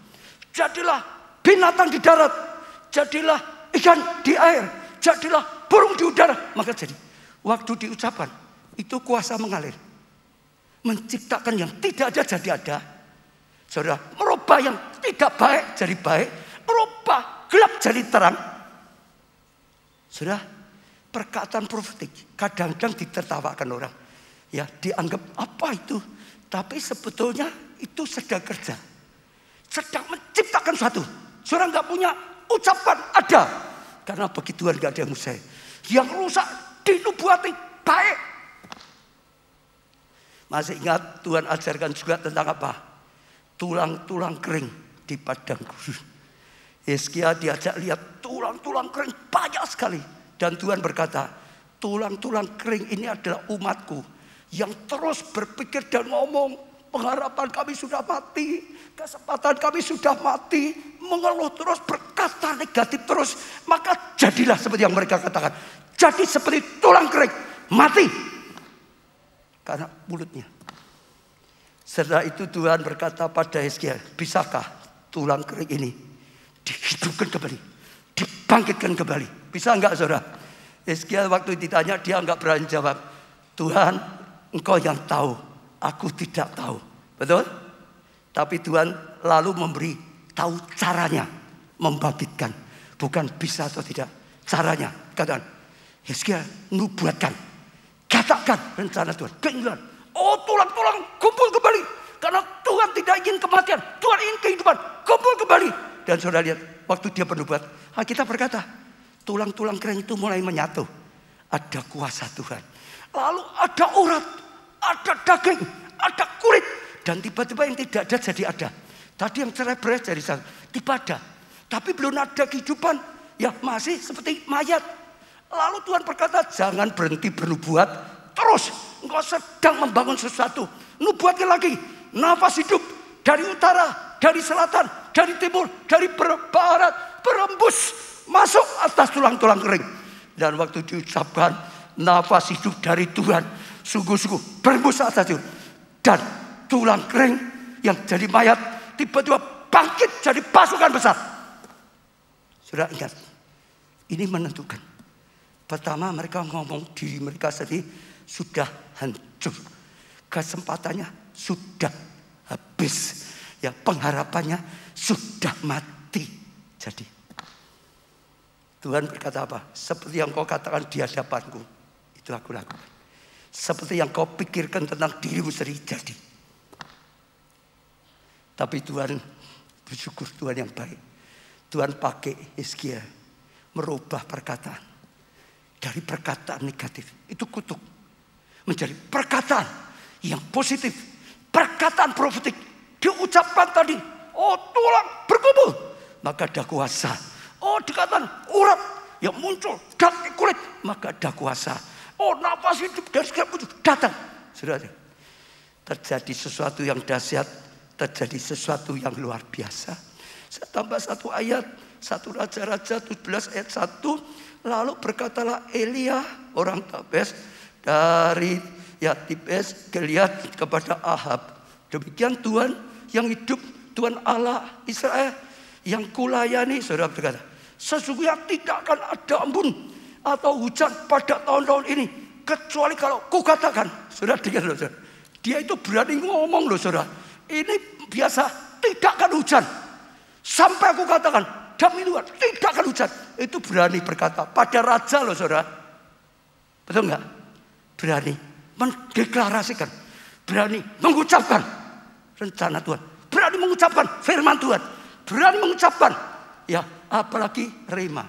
Jadilah binatang di darat, jadilah ikan di air, jadilah burung di udara, maka jadi. Waktu diucapkan, itu kuasa mengalir. Menciptakan yang tidak ada jadi ada. Saudara, merubah yang tidak baik jadi baik. Merubah gelap jadi terang. Saudara, perkataan profetik kadang-kadang ditertawakan orang. Ya, dianggap apa itu? Tapi sebetulnya itu sedang kerja. Sedang menciptakan sesuatu. Saudara nggak punya ucapan ada. Karena bagi Tuhan nggak ada yang mustahil. Yang rusak dinubuati baik. Masih ingat Tuhan ajarkan juga tentang apa? Tulang-tulang kering di padang gurun. Hizkia diajak lihat tulang-tulang kering banyak sekali. Dan Tuhan berkata, tulang-tulang kering ini adalah umatku yang terus berpikir dan ngomong, pengharapan kami sudah mati, kesempatan kami sudah mati, mengeluh terus, berkata negatif terus. Maka jadilah seperti yang mereka katakan. Jadi seperti tulang kering, mati. Karena mulutnya. Setelah itu Tuhan berkata pada Hizkia, bisakah tulang kering ini dihidupkan kembali, dibangkitkan kembali? Bisa enggak, saudara? Hizkia waktu ditanya dia enggak berani jawab. Tuhan, engkau yang tahu Aku tidak tahu. Betul? Tapi Tuhan lalu memberi tahu caranya membangkitkan. Bukan bisa atau tidak. Caranya. Katakan, Hizkia nubuatkan. Katakan rencana Tuhan. Keinginan. Oh, tulang-tulang kumpul kembali. Karena Tuhan tidak ingin kematian. Tuhan ingin kehidupan. Kumpul kembali. Dan saudara lihat, waktu dia bernubuat, Alkitab berkata, tulang-tulang kering itu mulai menyatu. Ada kuasa Tuhan. Lalu ada urat, ada daging, ada kulit. Dan tiba-tiba yang tidak ada jadi ada. Tadi yang cerai-berai jadi satu. Tiba ada. Tapi belum ada kehidupan. Ya masih seperti mayat. Lalu Tuhan berkata, jangan berhenti bernubuat. Terus, engkau sedang membangun sesuatu. Nubuatkan lagi. Nafas hidup dari utara, dari selatan, dari timur, dari barat. Berembus masuk atas tulang-tulang kering. Dan waktu diucapkan nafas hidup dari Tuhan, sungguh-sungguh berembus atas itu. Dan tulang kering yang jadi mayat tiba-tiba bangkit jadi pasukan besar. Sudah ingat, ini menentukan. Pertama mereka ngomong diri mereka sendiri sudah hancur. Kesempatannya sudah habis. Ya, pengharapannya sudah mati. Jadi Tuhan berkata apa? Seperti yang kau katakan di hadapanku, itu aku lakukan. Seperti yang kau pikirkan tentang dirimu sendiri jadi. Tapi Tuhan, bersyukur Tuhan yang baik. Tuhan pakai Hizkia merubah perkataan. Dari perkataan negatif, itu kutuk. Menjadi perkataan yang positif. Perkataan profetik. Diucapkan tadi, oh tulang berkumpul. Maka ada kuasa. Oh dikatakan urat yang muncul dari kulit. Maka ada kuasa. Oh nafas hidup dari segala muncul. Datang. Sudah terjadi sesuatu yang dahsyat. Terjadi sesuatu yang luar biasa. Saya tambah satu ayat. 1 Raja-Raja 17 ayat 1. Lalu berkatalah Elia orang Tabes dari Tibes Gilead kepada Ahab. Demikian Tuhan yang hidup, Tuhan Allah Israel yang kulayani. Saudara berkata, sesungguhnya tidak akan ada embun atau hujan pada tahun-tahun ini kecuali kalau kukatakan. Saudara dengar loh, saudara. Dia itu berani ngomong loh, saudara. Ini biasa tidak akan hujan sampai aku katakan. Demi Tuhan tidak akan hujan. Itu berani berkata pada raja loh, saudara. Betul enggak? Berani mendeklarasikan, berani mengucapkan rencana Tuhan, berani mengucapkan firman Tuhan, berani mengucapkan. Ya, apalagi rema.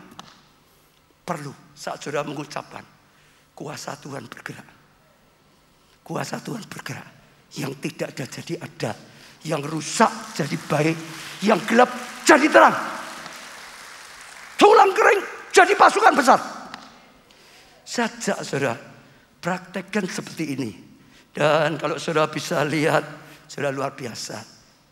Perlu saat saudara mengucapkan, kuasa Tuhan bergerak. Kuasa Tuhan bergerak. Yang tidak ada jadi ada, yang rusak jadi baik, yang gelap jadi terang. Tulang kering jadi pasukan besar. Sajak saudara praktekkan seperti ini. Dan kalau saudara bisa lihat, saudara luar biasa.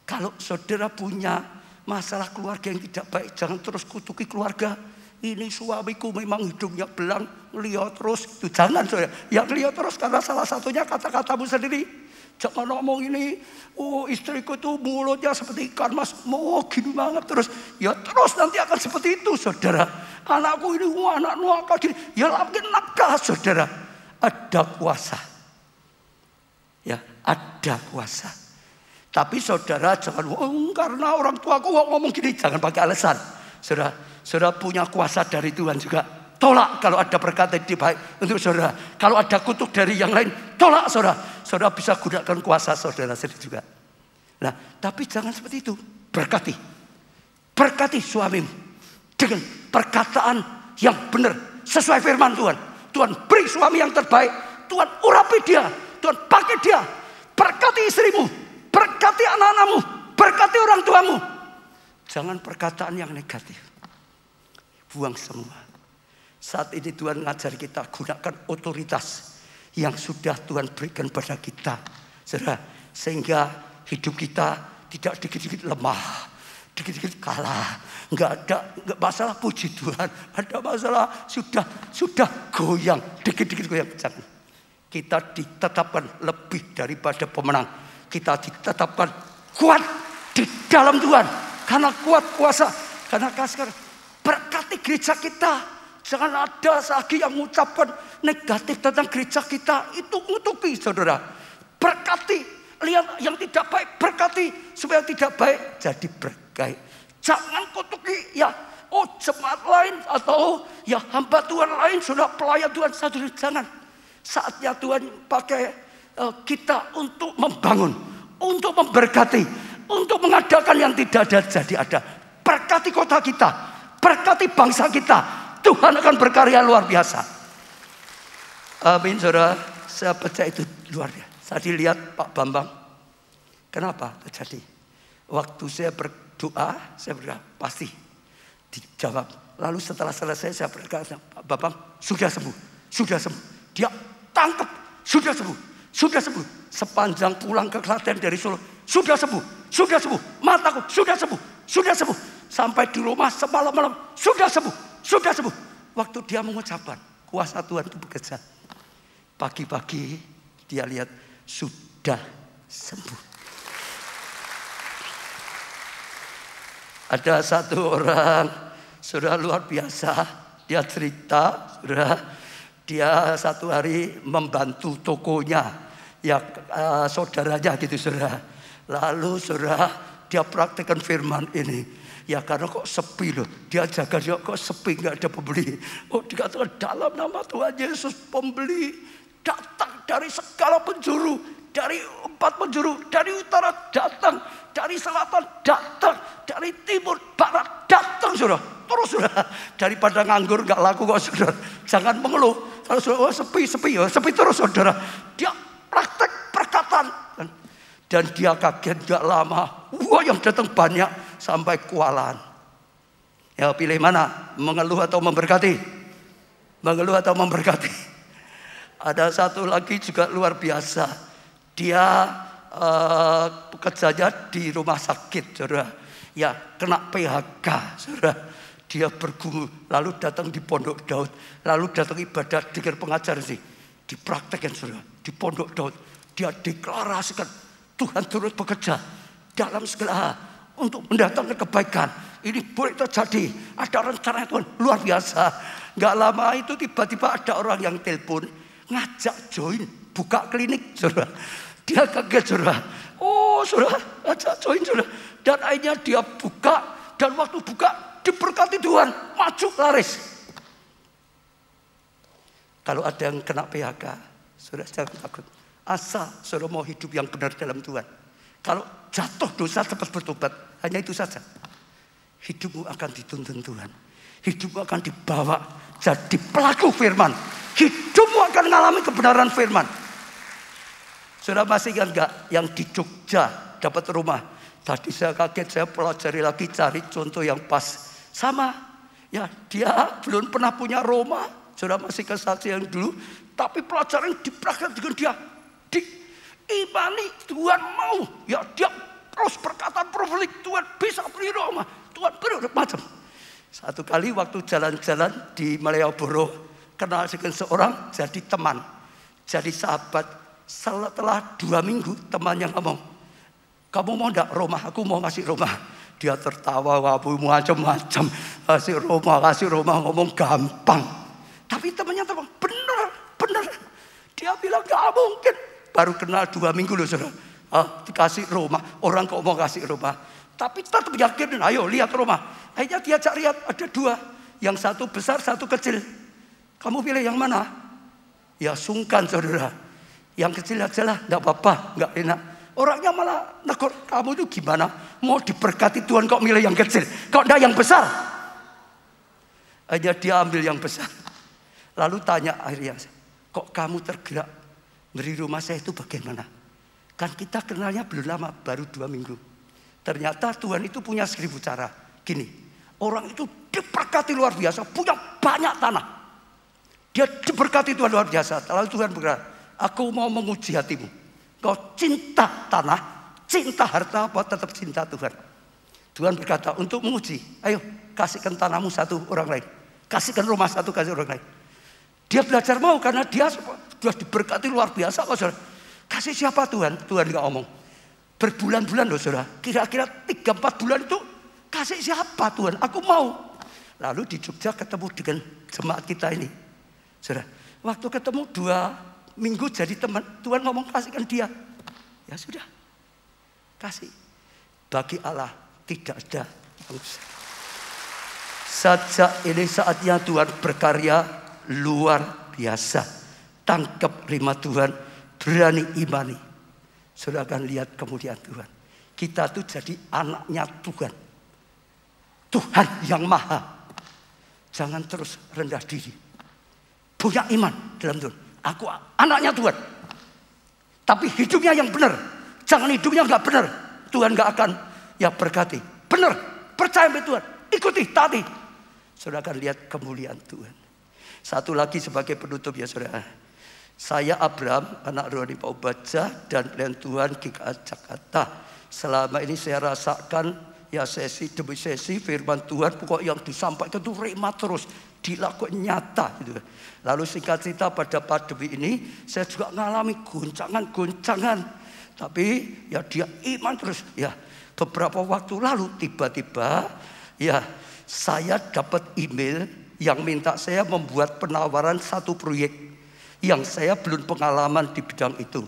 Kalau saudara punya masalah keluarga yang tidak baik, jangan terus kutuki keluarga. Ini suamiku memang hidungnya belang, lihat terus. Itu jangan saudara. Yang lihat terus karena salah satunya kata-katamu sendiri. Jangan ngomong ini, oh istriku tuh mulutnya seperti ikan mas, mau gini banget terus. Ya terus nanti akan seperti itu saudara. Anakku ini anak nuaka gini. Ya makin nakal saudara. Ada kuasa. Ya ada kuasa. Tapi saudara jangan, karena orang tuaku ngomong gini. Jangan pakai alasan. Saudara punya kuasa dari Tuhan juga. Tolak kalau ada perkataan yang baik untuk saudara. Kalau ada kutuk dari yang lain, tolak saudara. Saudara bisa gunakan kuasa saudara sendiri juga. Nah, tapi jangan seperti itu. Berkati. Berkati suamimu. Dengan perkataan yang benar. Sesuai firman Tuhan. Tuhan beri suami yang terbaik. Tuhan urapi dia. Tuhan pakai dia. Berkati istrimu. Berkati anak-anakmu. Berkati orang tuamu. Jangan perkataan yang negatif. Buang semua. Saat ini Tuhan mengajar kita gunakan otoritas yang sudah Tuhan berikan pada kita. Sehingga hidup kita tidak dikit-dikit lemah, dikit-dikit kalah. Enggak masalah puji Tuhan, ada masalah sudah goyang, dikit-dikit goyang. Jangan. Kita ditetapkan lebih daripada pemenang. Kita ditetapkan kuat di dalam Tuhan. Karena kuat kuasa, karena kasih. Berkati gereja kita. Jangan ada lagi yang mengucapkan negatif tentang gereja kita. Itu ngutuki saudara. Berkati lihat yang tidak baik, berkati. Supaya tidak baik, jadi berkait. Jangan kutuki ya, jemaat lain atau ya hamba Tuhan lain, sudah pelayan Tuhan satu. Jangan. Saatnya Tuhan pakai kita untuk membangun, untuk memberkati, untuk mengadakan yang tidak ada jadi ada. Berkati kota kita, berkati bangsa kita. Tuhan akan berkarya luar biasa. Amin, saudara. Saya percaya itu luar biasa. Saya dilihat Pak Bambang. Kenapa terjadi? Waktu saya berdoa, saya berdoa pasti dijawab. Lalu setelah selesai saya berkata, Pak Bambang sudah sembuh, sudah sembuh. Dia tangkap, sudah sembuh, sudah sembuh. Sepanjang pulang ke Klaten dari Solo, sudah sembuh, sudah sembuh. Mataku sudah sembuh, sudah sembuh. Sampai di rumah semalam-malam, sudah sembuh, sudah sembuh. Waktu dia mengucapkan, kuasa Tuhan itu bekerja. Pagi-pagi dia lihat sudah sembuh. Ada satu orang, sudah luar biasa. Dia cerita, sudah dia satu hari membantu tokonya, ya saudaranya gitu, saudara. Lalu saudara dia praktekkan firman ini. Ya karena kok sepi loh, dia jaga dia kok sepi nggak ada pembeli. Dikatakan dalam nama Tuhan Yesus pembeli datang dari segala penjuru, dari 4 penjuru, dari utara datang, dari selatan datang, dari timur barat datang, saudara. Terus saudara, daripada nganggur nggak laku kok saudara, jangan mengeluh. Kalau saudara sepi terus saudara. Dia praktek perkataan dan dia kaget nggak lama. Wah, yang datang banyak sampai kewalahan. Ya pilih mana? Mengeluh atau memberkati? Mengeluh atau memberkati? Ada satu lagi juga luar biasa. Dia pekerjanya di rumah sakit, saudara. Ya kena PHK, saudara. Dia bergumul, lalu datang di Pondok Daud, lalu datang ibadah dengan pengajar sih, dipraktekkan, saudara. Di Pondok Daud, dia deklarasikan Tuhan turut bekerja dalam segala hal untuk mendatangkan kebaikan. Ini boleh terjadi, ada rencana Tuhan luar biasa. Gak lama itu tiba-tiba ada orang yang telepon, ngajak join buka klinik, saudara. Dia kaget, saudara. Saudara, ngajak join, saudara. Dan akhirnya dia buka, dan waktu buka diberkati Tuhan, maju laris. Kalau ada yang kena PHK, saudara jangan takut. Asal saudara mau hidup yang benar dalam Tuhan. Kalau jatuh dosa cepat bertobat, hanya itu saja. Hidupmu akan dituntun Tuhan. Hidupmu akan dibawa jadi pelaku firman. Hidupmu akan mengalami kebenaran firman. Saudara masih ingat gak yang di Jogja dapat rumah? Tadi saya kaget, saya pelajari lagi cari contoh yang pas. Sama, ya dia belum pernah punya rumah. Saudara masih kesaksian yang dulu. Tapi pelajaran dipraktikkan dengan dia. Diimani Tuhan mau. Ya dia terus perkataan profetik, Tuhan bisa beli rumah. Tuhan beri macam. Satu kali waktu jalan-jalan di Malioboro, kenal dengan seorang, jadi teman, jadi sahabat. Setelah 2 minggu temannya ngomong, kamu mau enggak rumah? Aku mau ngasih rumah. Dia tertawa, kamu macam-macam, kasih rumah, ngomong gampang. Tapi temannya bener. Dia bilang gak mungkin. Baru kenal 2 minggu loh, saudara. Dikasih rumah, orang kok mau kasih rumah. Tapi tetap yakin, ayo lihat rumah. Akhirnya diajak lihat, ada 2. Yang satu besar, satu kecil. Kamu pilih yang mana? Ya sungkan, saudara. Yang kecil aja lah, gak apa-apa, gak enak. Orangnya malah negur, kamu itu gimana? Mau diberkati Tuhan kok milih yang kecil? Kok enggak yang besar? Akhirnya dia ambil yang besar. Lalu tanya akhirnya, kok kamu tergerak beri rumah saya itu bagaimana? Kan kita kenalnya belum lama, baru 2 minggu. Ternyata Tuhan itu punya 1000 cara. Gini, orang itu diberkati luar biasa, punya banyak tanah. Dia diberkati Tuhan luar biasa. Lalu Tuhan berkata, aku mau menguji hatimu. Kau cinta tanah, cinta harta, apa tetap cinta Tuhan? Tuhan berkata, untuk menguji, ayo kasihkan tanahmu satu orang lain. Kasihkan rumah satu, kasih orang lain. Dia belajar mau karena dia sudah diberkati luar biasa. Kasih siapa Tuhan? Tuhan gak ngomong. Berbulan-bulan loh saudara. Kira-kira 3-4 bulan itu kasih siapa Tuhan? Aku mau. Lalu di Jogja ketemu dengan jemaat kita ini. Saudara, waktu ketemu 2 minggu jadi teman, Tuhan ngomong kasihkan dia. Ya sudah, kasih. Bagi Allah tidak ada yang besar. Sejak ini saatnya Tuhan berkarya luar biasa. Tangkap firman Tuhan, berani imani. Saudara akan lihat kemuliaan Tuhan. Kita tuh jadi anaknya Tuhan. Tuhan yang maha. Jangan terus rendah diri. Punya iman dalam Tuhan. Aku anaknya Tuhan. Tapi hidupnya yang benar. Jangan hidupnya nggak benar. Tuhan nggak akan ya berkati. Benar, percaya sama Tuhan. Ikuti, taati. Saudara akan lihat kemuliaan Tuhan. Satu lagi sebagai penutup ya saudara. Saya Abraham, anak rohani Pak Baja dan pelayan Tuhan GKA Jakarta. Selama ini saya rasakan ya sesi demi sesi firman Tuhan. Pokok yang disampaikan itu rema terus. Dilakukan nyata gitu. Lalu singkat cerita pada pandemi ini saya juga mengalami goncangan-goncangan. Tapi ya dia iman terus. Ya beberapa waktu lalu tiba-tiba ya saya dapat email yang minta saya membuat penawaran satu proyek yang saya belum pengalaman di bidang itu.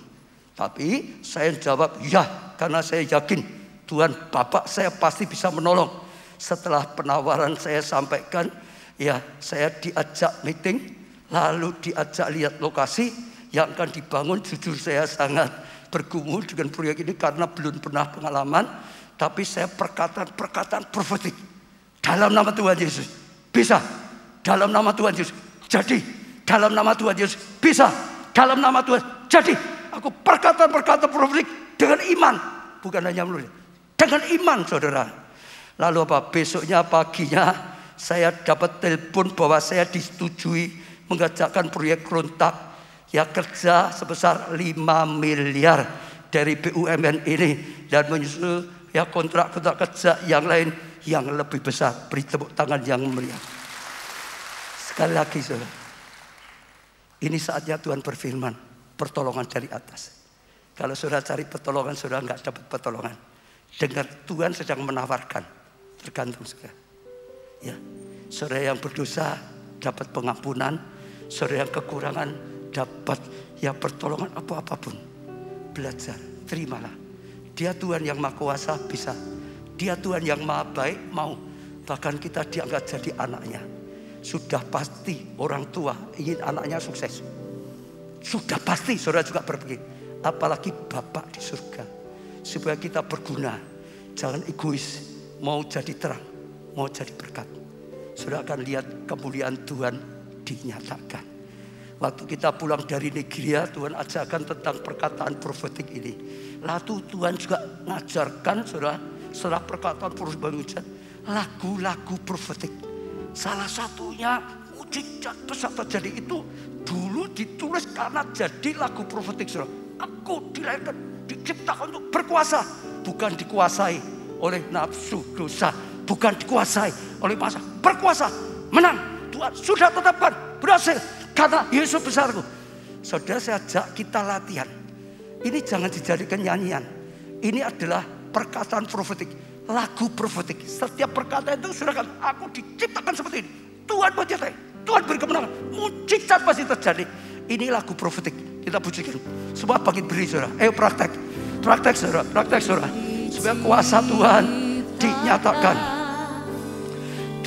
Tapi saya jawab ya karena saya yakin Tuhan Bapak saya pasti bisa menolong. Setelah penawaran saya sampaikan, ya saya diajak meeting, lalu diajak lihat lokasi yang akan dibangun. Jujur saya sangat bergumul dengan proyek ini karena belum pernah pengalaman. Tapi saya perkataan profetik. Dalam nama Tuhan Yesus. Bisa. Dalam nama Tuhan Yesus. Jadi. Dalam nama Tuhan Yesus. Bisa. Dalam nama Tuhan. Jadi. Aku perkataan profetik dengan iman. Bukan hanya menulis. Dengan iman saudara. Lalu apa? Besoknya paginya saya dapat telepon bahwa saya disetujui mengerjakan proyek Rontak. Ya kerja sebesar 5 miliar dari BUMN ini. Dan menyusul ya kontrak kerja yang lain yang lebih besar. Beri tepuk tangan yang meriah. Sekali lagi saudara. Ini saatnya Tuhan berfirman. Pertolongan dari atas. Kalau saudara cari pertolongan, saudara nggak dapat pertolongan. Dengar Tuhan sedang menawarkan. Tergantung saudara. Ya, saudara yang berdosa dapat pengampunan. Saudara yang kekurangan dapat ya pertolongan apapun. Belajar, terimalah. Dia Tuhan yang maha kuasa bisa. Dia Tuhan yang maha baik mau. Bahkan kita diangkat jadi anaknya. Sudah pasti orang tua ingin anaknya sukses. Sudah pasti saudara juga berpikir. Apalagi Bapak di surga. Supaya kita berguna. Jangan egois. Mau jadi terang. Mau jadi berkat. Saudara akan lihat kemuliaan Tuhan dinyatakan. Waktu kita pulang dari Nigeria, Tuhan ajarkan tentang perkataan profetik ini. Lalu Tuhan juga mengajarkan saudara, setelah perkataan profetik, lagu-lagu profetik. Salah satunya mujizat besar terjadi itu dulu ditulis karena jadi lagu profetik saudara. Aku dilahirkan, diciptakan untuk berkuasa, bukan dikuasai oleh nafsu dosa, bukan dikuasai oleh masa. Berkuasa, menang. Tuhan sudah tetapkan, berhasil. Karena Yesus besarku. Saudara saya ajak kita latihan. Ini jangan dijadikan nyanyian. Ini adalah perkataan profetik. Lagu profetik. Setiap perkataan itu saudara kan, aku diciptakan seperti ini. Tuhan menyertai. Tuhan beri kemenangan. Mujizat pasti terjadi. Ini lagu profetik. Kita pujikan. Semua bangkit berdiri saudara. Ayo praktek. Praktek saudara. Praktek saudara. Supaya kuasa Tuhan dinyatakan.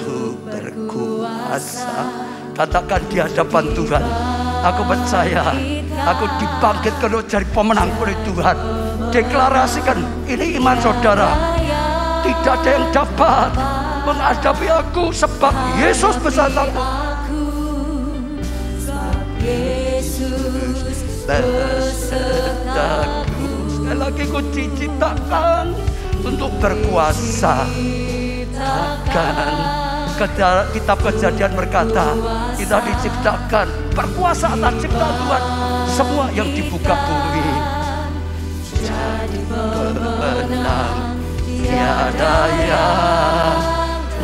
Tuhan berkuasa. Katakan di hadapan Tuhan, aku percaya, aku dibangkitkan jadi pemenang oleh Tuhan. Deklarasikan, ini iman saudara. Tidak ada yang dapat menghadapi aku sebab Yesus besertaku. Yesus besertaku. Sekali lagi ku diciptakan untuk berkuasa. Takkan kitab Kejadian berkata kita diciptakan berkuasa atas ciptaan Tuhan. Semua yang dibuka bumi jadi pemenang. Tiada yang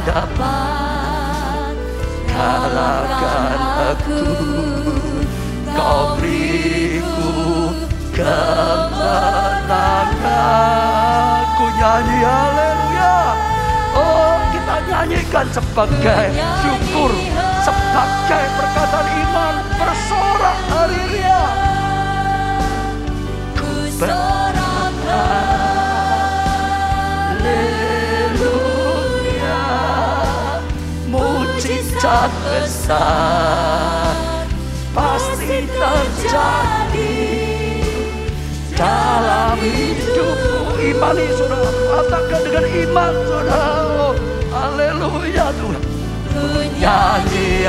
dapat kalahkan aku. Kau beriku kemenangan. Ku nyanyi haleluya. Oh, kita nyanyikan sebagai syukur, sebagai perkataan iman, bersorak haleluya. Ku bersorak mujizat besar pasti terjadi dalam hidupmu. Imani saudara, katakan dengan iman saudara. Oh, haleluya Tuhan. Nyanyi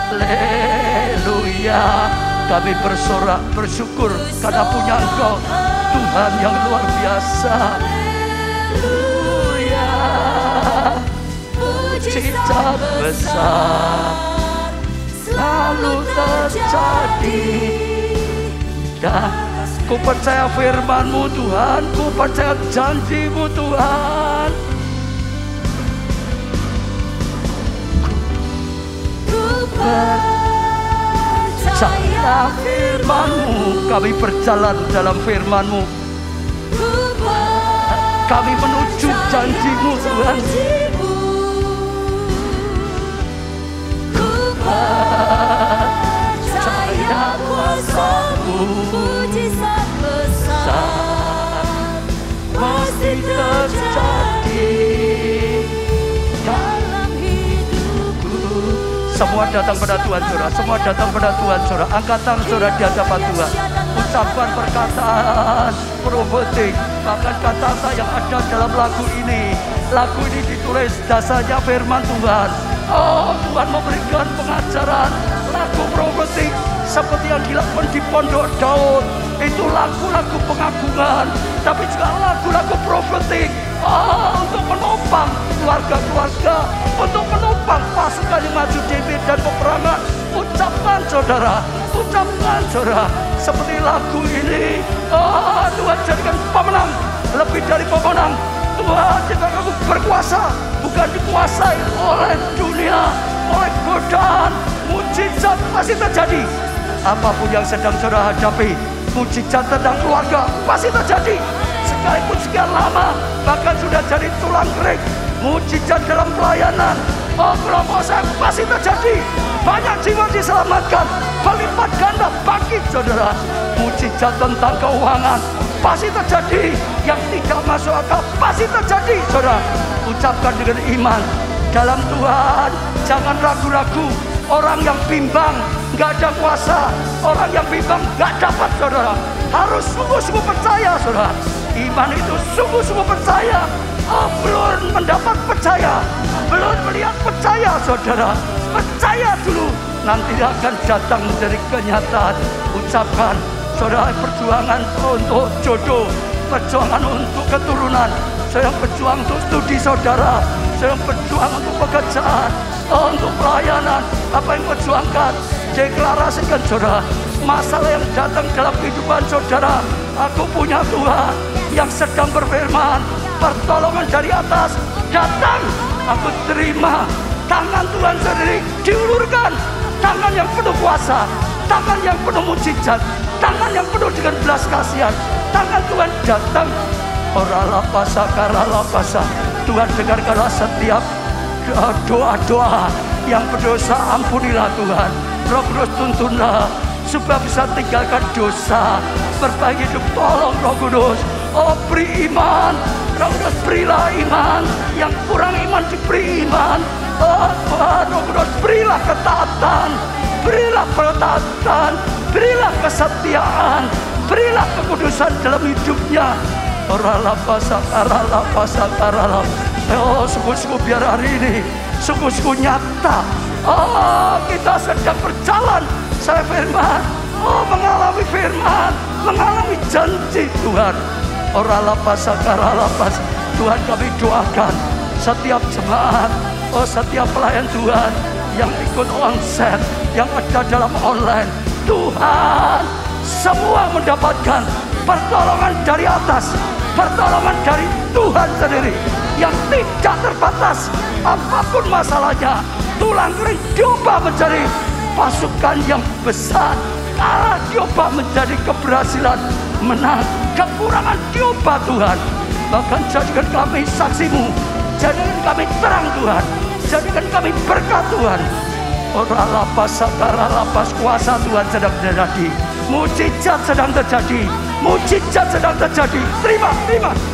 haleluya. Kami bersorak bersyukur karena punya Engkau Tuhan yang luar biasa. Haleluya. Mujizat besar selalu terjadi. Dan ku percaya firman-Mu Tuhan, ku percaya janji-Mu Tuhan. Ku percaya firman-Mu, kami berjalan dalam firman-Mu. Kami menuju janji-Mu Tuhan. Ku percaya kuasa-Mu, mujizat besar pasti terjadi dalam hidupku. Semua datang pada Tuhan saudara, semua datang pada Tuhan saudara. Angkat tangan saudara di hadapan Tuhan. Ucapkan perkataan profetik. Bahkan kata-kata yang ada dalam lagu ini. Lagu ini ditulis dasarnya firman Tuhan. Oh, Tuhan memberikan pengajaran lagu profetik seperti yang dilakukan di Pondok Daud. Itu lagu-lagu pengagungan, tapi juga lagu-lagu profetik. Oh, untuk menopang keluarga-keluarga, untuk menopang pasukan yang maju David dan peperangan. Ucapkan saudara, ucapkan saudara. Seperti lagu ini, oh Tuhan jadikan pemenang, lebih dari pemenang. Tuhan jika kamu berkuasa, bukan dikuasai oleh dunia, oleh godaan. Mujizat pasti terjadi. Apapun yang sedang saudara hadapi, mujizat tentang keluarga pasti terjadi. Sekalipun sekian lama, bahkan sudah jadi tulang kering. Mujizat dalam pelayanan, oh kelompok saya pasti terjadi. Banyak jiwa diselamatkan, berlipat ganda bagi saudara. Mujizat tentang keuangan pasti terjadi. Yang tidak masuk akal pasti terjadi saudara. Ucapkan dengan iman dalam Tuhan. Jangan ragu-ragu. Orang yang bimbang gak ada kuasa, orang yang bimbang gak dapat saudara. Harus sungguh-sungguh percaya saudara. Iman itu sungguh-sungguh percaya. Oh, belum mendapat percaya, belum melihat percaya saudara. Percaya dulu, nanti akan datang dari kenyataan. Ucapkan saudara, perjuangan untuk jodoh, perjuangan untuk keturunan, saya berjuang untuk studi saudara, saya berjuang untuk pekerjaan, untuk pelayanan. Apa yang perjuangkan, deklarasikan saudara. Masalah yang datang dalam kehidupan saudara, aku punya Tuhan yang sedang berfirman. Pertolongan dari atas datang, aku terima. Tangan Tuhan sendiri diulurkan, tangan yang penuh kuasa, tangan yang penuh mujizat, tangan yang penuh dengan belas kasihan. Tangan Tuhan datang. Oralapasa karalapasa. Tuhan dengarkanlah setiap doa-doa yang berdosa, ampunilah Tuhan. Roh Kudus tuntunlah supaya bisa tinggalkan dosa, perbaiki hidup. Tolong Roh Kudus, oh beri iman. Roh Kudus berilah iman, yang kurang iman diberi iman. Oh Tuhan, Roh Kudus berilah ketaatan, berilah pertaatan, berilah kesetiaan, berilah kekudusan dalam hidupnya. Oralapasa karalapasa karalap. Oh sungguh-sungguh biar hari ini sungguh-sungguh nyata. Oh kita sedang berjalan, saya firman, oh mengalami firman, mengalami janji Tuhan. Oralapasa karalapas. Tuhan kami doakan setiap jemaat, oh setiap pelayan Tuhan yang ikut onset, yang ada dalam online. Tuhan semua mendapatkan pertolongan dari atas, pertolongan dari Tuhan sendiri yang tidak terbatas. Apapun masalahnya, tulang kering diubah menjadi pasukan yang besar, kalah diubah menjadi keberhasilan, menang, kekurangan diubah Tuhan. Bahkan jadikan kami saksimu, jadikan kami terang Tuhan, jadikan kami berkat Tuhan. Oralapas, sakarapas, kuasa Tuhan sedang terjadi, mujizat sedang terjadi, Mujizat sedang terjadi. Terima.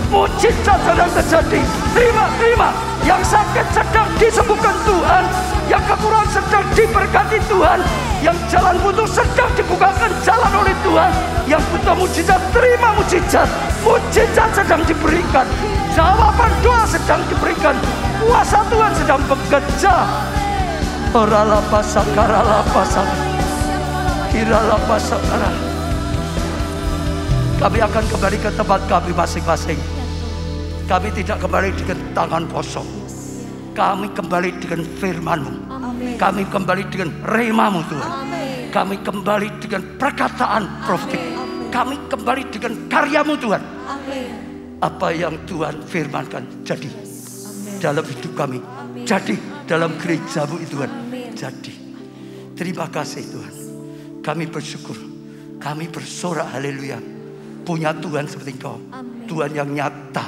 Mujizat sedang terjadi. Terima. Yang sakit sedang disembuhkan Tuhan. Yang kekurangan sedang diberkati Tuhan. Yang jalan buntu sedang dibukakan jalan oleh Tuhan. Yang butuh mujizat, terima mujizat. Mujizat sedang diberikan. Jawaban doa sedang diberikan. Kuasa Tuhan sedang bekerja. Kami akan kembali ke tempat kami masing-masing. Kami tidak kembali dengan tangan kosong. Kami kembali dengan firman-Mu. Kami kembali dengan rema-Mu Tuhan. Kami kembali dengan perkataan profetik. Kami kembali dengan karya-Mu Tuhan. Apa yang Tuhan firmankan jadi dalam hidup kami. Jadi dalam gereja-Mu Tuhan. Jadi. Terima kasih Tuhan. Kami bersyukur. Kami bersorak haleluya. Punya Tuhan seperti Engkau. Tuhan yang nyata.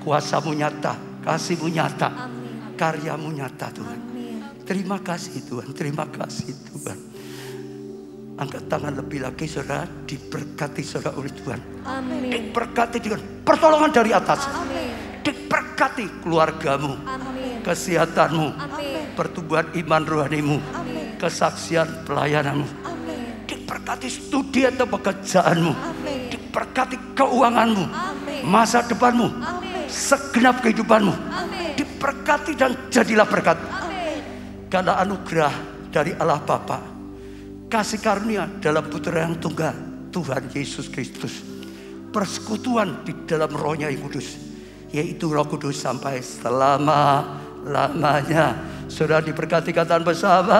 Kuasa-Mu nyata. Kasih-Mu nyata. Karya-Mu nyata Tuhan. Terima kasih Tuhan. Terima kasih Tuhan. Angkat tangan lebih lagi saudara. Diberkati saudara oleh Tuhan. Amin. Diberkati dengan pertolongan dari atas. Amin. Diberkati keluargamu. Amin. Kesehatanmu. Amin. Pertumbuhan iman rohanimu. Amin. Kesaksian pelayananmu. Amin. Diberkati studi atau pekerjaanmu. Amin. Diberkati keuanganmu. Amin. Masa depanmu. Amin. Segenap kehidupanmu. Amin. Diberkati dan jadilah berkat. Amin. Karena anugerah dari Allah Bapa, kasih karunia dalam Putra yang tunggal Tuhan Yesus Kristus, persekutuan di dalam Roh-Nya yang kudus, yaitu Roh Kudus sampai selama-lamanya. Saudara diberkati katakan bersama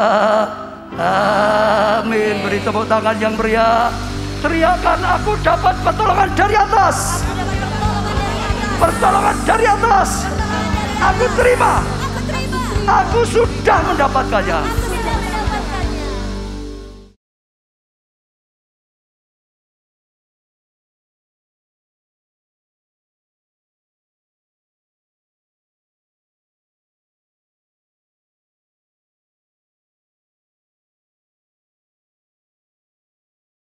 amin. Beri tepuk tangan yang meriah. Teriakan, aku dapat pertolongan dari atas. Pertolongan dari atas. Aku terima. Aku sudah mendapatkannya.